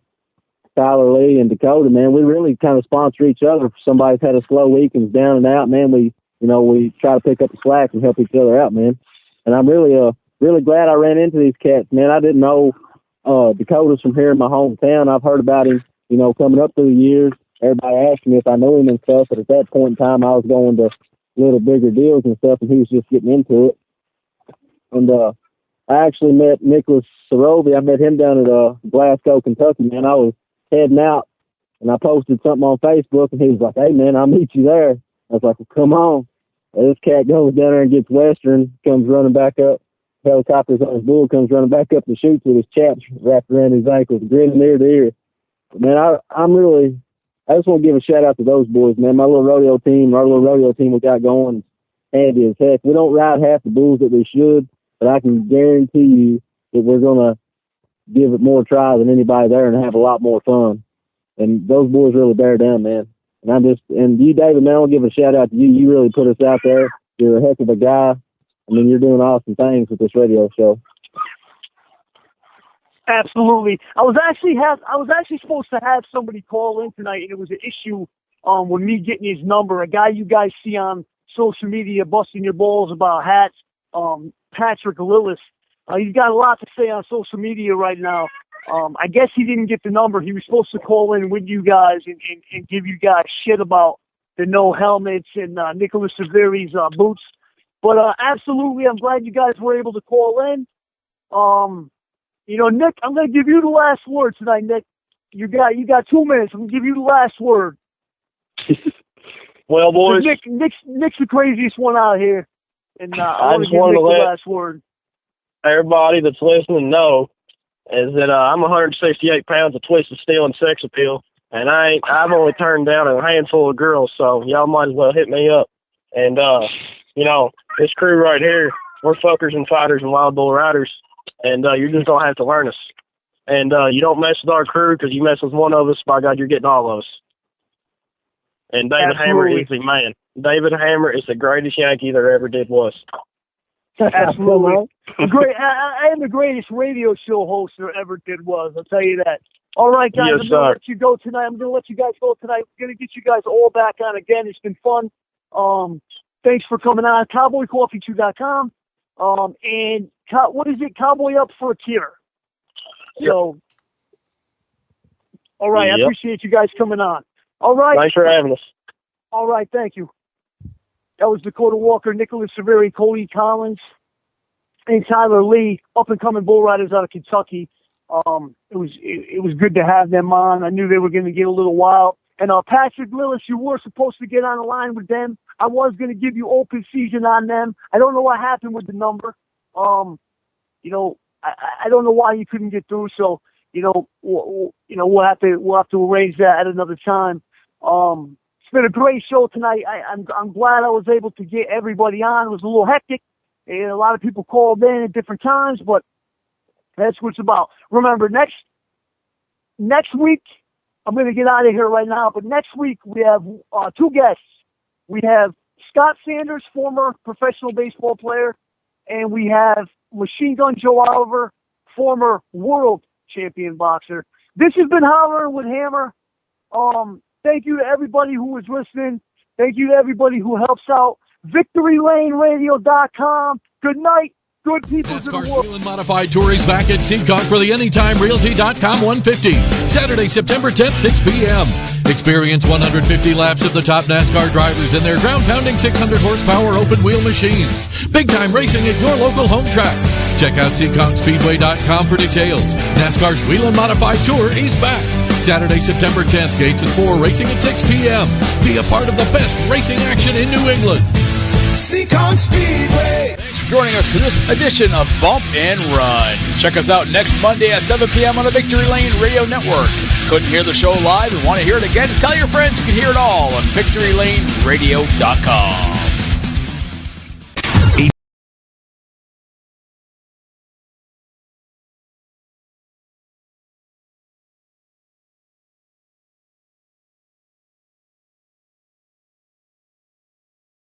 [SPEAKER 8] Tyler Lee, and Dakota, man, we really kind of sponsor each other. If somebody's had a slow week and is down and out, man, we try to pick up the slack and help each other out, man. And I'm really glad I ran into these cats, man. I didn't know Dakota's from here in my hometown. I've heard about him, coming up through the years. Everybody asked me if I knew him and stuff, but at that point in time, I was going to little bigger deals and stuff, and he was just getting into it. And I actually met Nicholas Ceresna. I met him down at Glasgow, Kentucky, man. I was heading out, and I posted something on Facebook, and he was like, "Hey, man, I'll meet you there." I was like, "Well, come on." And this cat goes down there and gets Western, comes running back up, helicopters on his bull, comes running back up the chutes with his chaps wrapped around his ankles, grinning ear to ear. But man, I just want to give a shout out to those boys, man. My little rodeo team, our little rodeo team we got going, handy as heck. We don't ride half the bulls that we should, but I can guarantee you that we're going to give it more try than anybody there and have a lot more fun. And those boys really bear down, man. And you, David, man, I'll give a shout out to you. You really put us out there. You're a heck of a guy. I mean, you're doing awesome things with this radio show.
[SPEAKER 1] Absolutely. I was actually supposed to have somebody call in tonight, and it was an issue with me getting his number. A guy you guys see on social media busting your balls about hats, Patrick Lillis. He's got a lot to say on social media right now. I guess he didn't get the number. He was supposed to call in with you guys and give you guys shit about the no helmets and Nicholas Severi's boots. But absolutely, I'm glad you guys were able to call in. Nick, I'm going to give you the last word tonight, Nick. You got 2 minutes. I'm going to give you the last word.
[SPEAKER 9] Well, boys.
[SPEAKER 1] Nick's the craziest one out here. And I
[SPEAKER 9] just want to
[SPEAKER 1] let the last word.
[SPEAKER 9] Everybody that's listening know is that I'm 168 pounds of twisted steel and sex appeal, and I've only turned down a handful of girls, so y'all might as well hit me up. And, this crew right here, we're fuckers and fighters and wild bull riders. And you're just going to have to learn us. And you don't mess with our crew because you mess with one of us, by God, you're getting all of us. And David Hammer is the man. David Hammer is the greatest Yankee there ever did was.
[SPEAKER 1] Absolutely. The greatest radio show host there ever did was, I'll tell you that. All right, guys,
[SPEAKER 9] yes,
[SPEAKER 1] I'm going to let you go tonight. I'm going to let you guys go tonight. We're going to get you guys all back on again. It's been fun. Thanks for coming on. CowboyCoffee2.com. And what is it? Cowboy Up for a Tier. So, all right. Yep. I appreciate you guys coming on. All right.
[SPEAKER 9] Thanks for having us.
[SPEAKER 1] All right. Thank you. That was Dakota Walker, Nicholas Severi, Cody Collins, and Tyler Lee, up-and-coming bull riders out of Kentucky. It was good to have them on. I knew they were going to get a little wild. And Patrick Lillis, you were supposed to get on the line with them. I was going to give you open season on them. I don't know what happened with the number. I don't know why you couldn't get through. So, we'll have to arrange that at another time. It's been a great show tonight. I'm glad I was able to get everybody on. It was a little hectic, and a lot of people called in at different times, but that's what it's about. Remember, next week, I'm going to get out of here right now, but next week we have two guests. We have Scott Sanders, former professional baseball player, and we have Machine Gun Joe Oliver, former world champion boxer. This has been Hollering with Hammer. Thank you to everybody who was listening. Thank you to everybody who helps out. VictoryLaneRadio.com. Good night. Good people to the world.
[SPEAKER 10] Wheel and Modified Tour is back at Seacock for the AnytimeRealty.com 150. Saturday, September 10th, 6 p.m. Experience 150 laps of the top NASCAR drivers in their ground-pounding 600-horsepower open-wheel machines. Big-time racing at your local home track. Check out SeacockSpeedway.com for details. NASCAR's Wheel and Modified Tour is back. Saturday, September 10th, gates at 4, racing at 6 p.m. Be a part of the best racing action in New England.
[SPEAKER 11] Seacock Speedway.
[SPEAKER 3] Thanks for joining us for this edition of Bump and Run. Check us out next Monday at 7 p.m. on the Victory Lane Radio Network. Couldn't hear the show live and want to hear it again? Tell your friends you can hear it all on VictoryLaneRadio.com.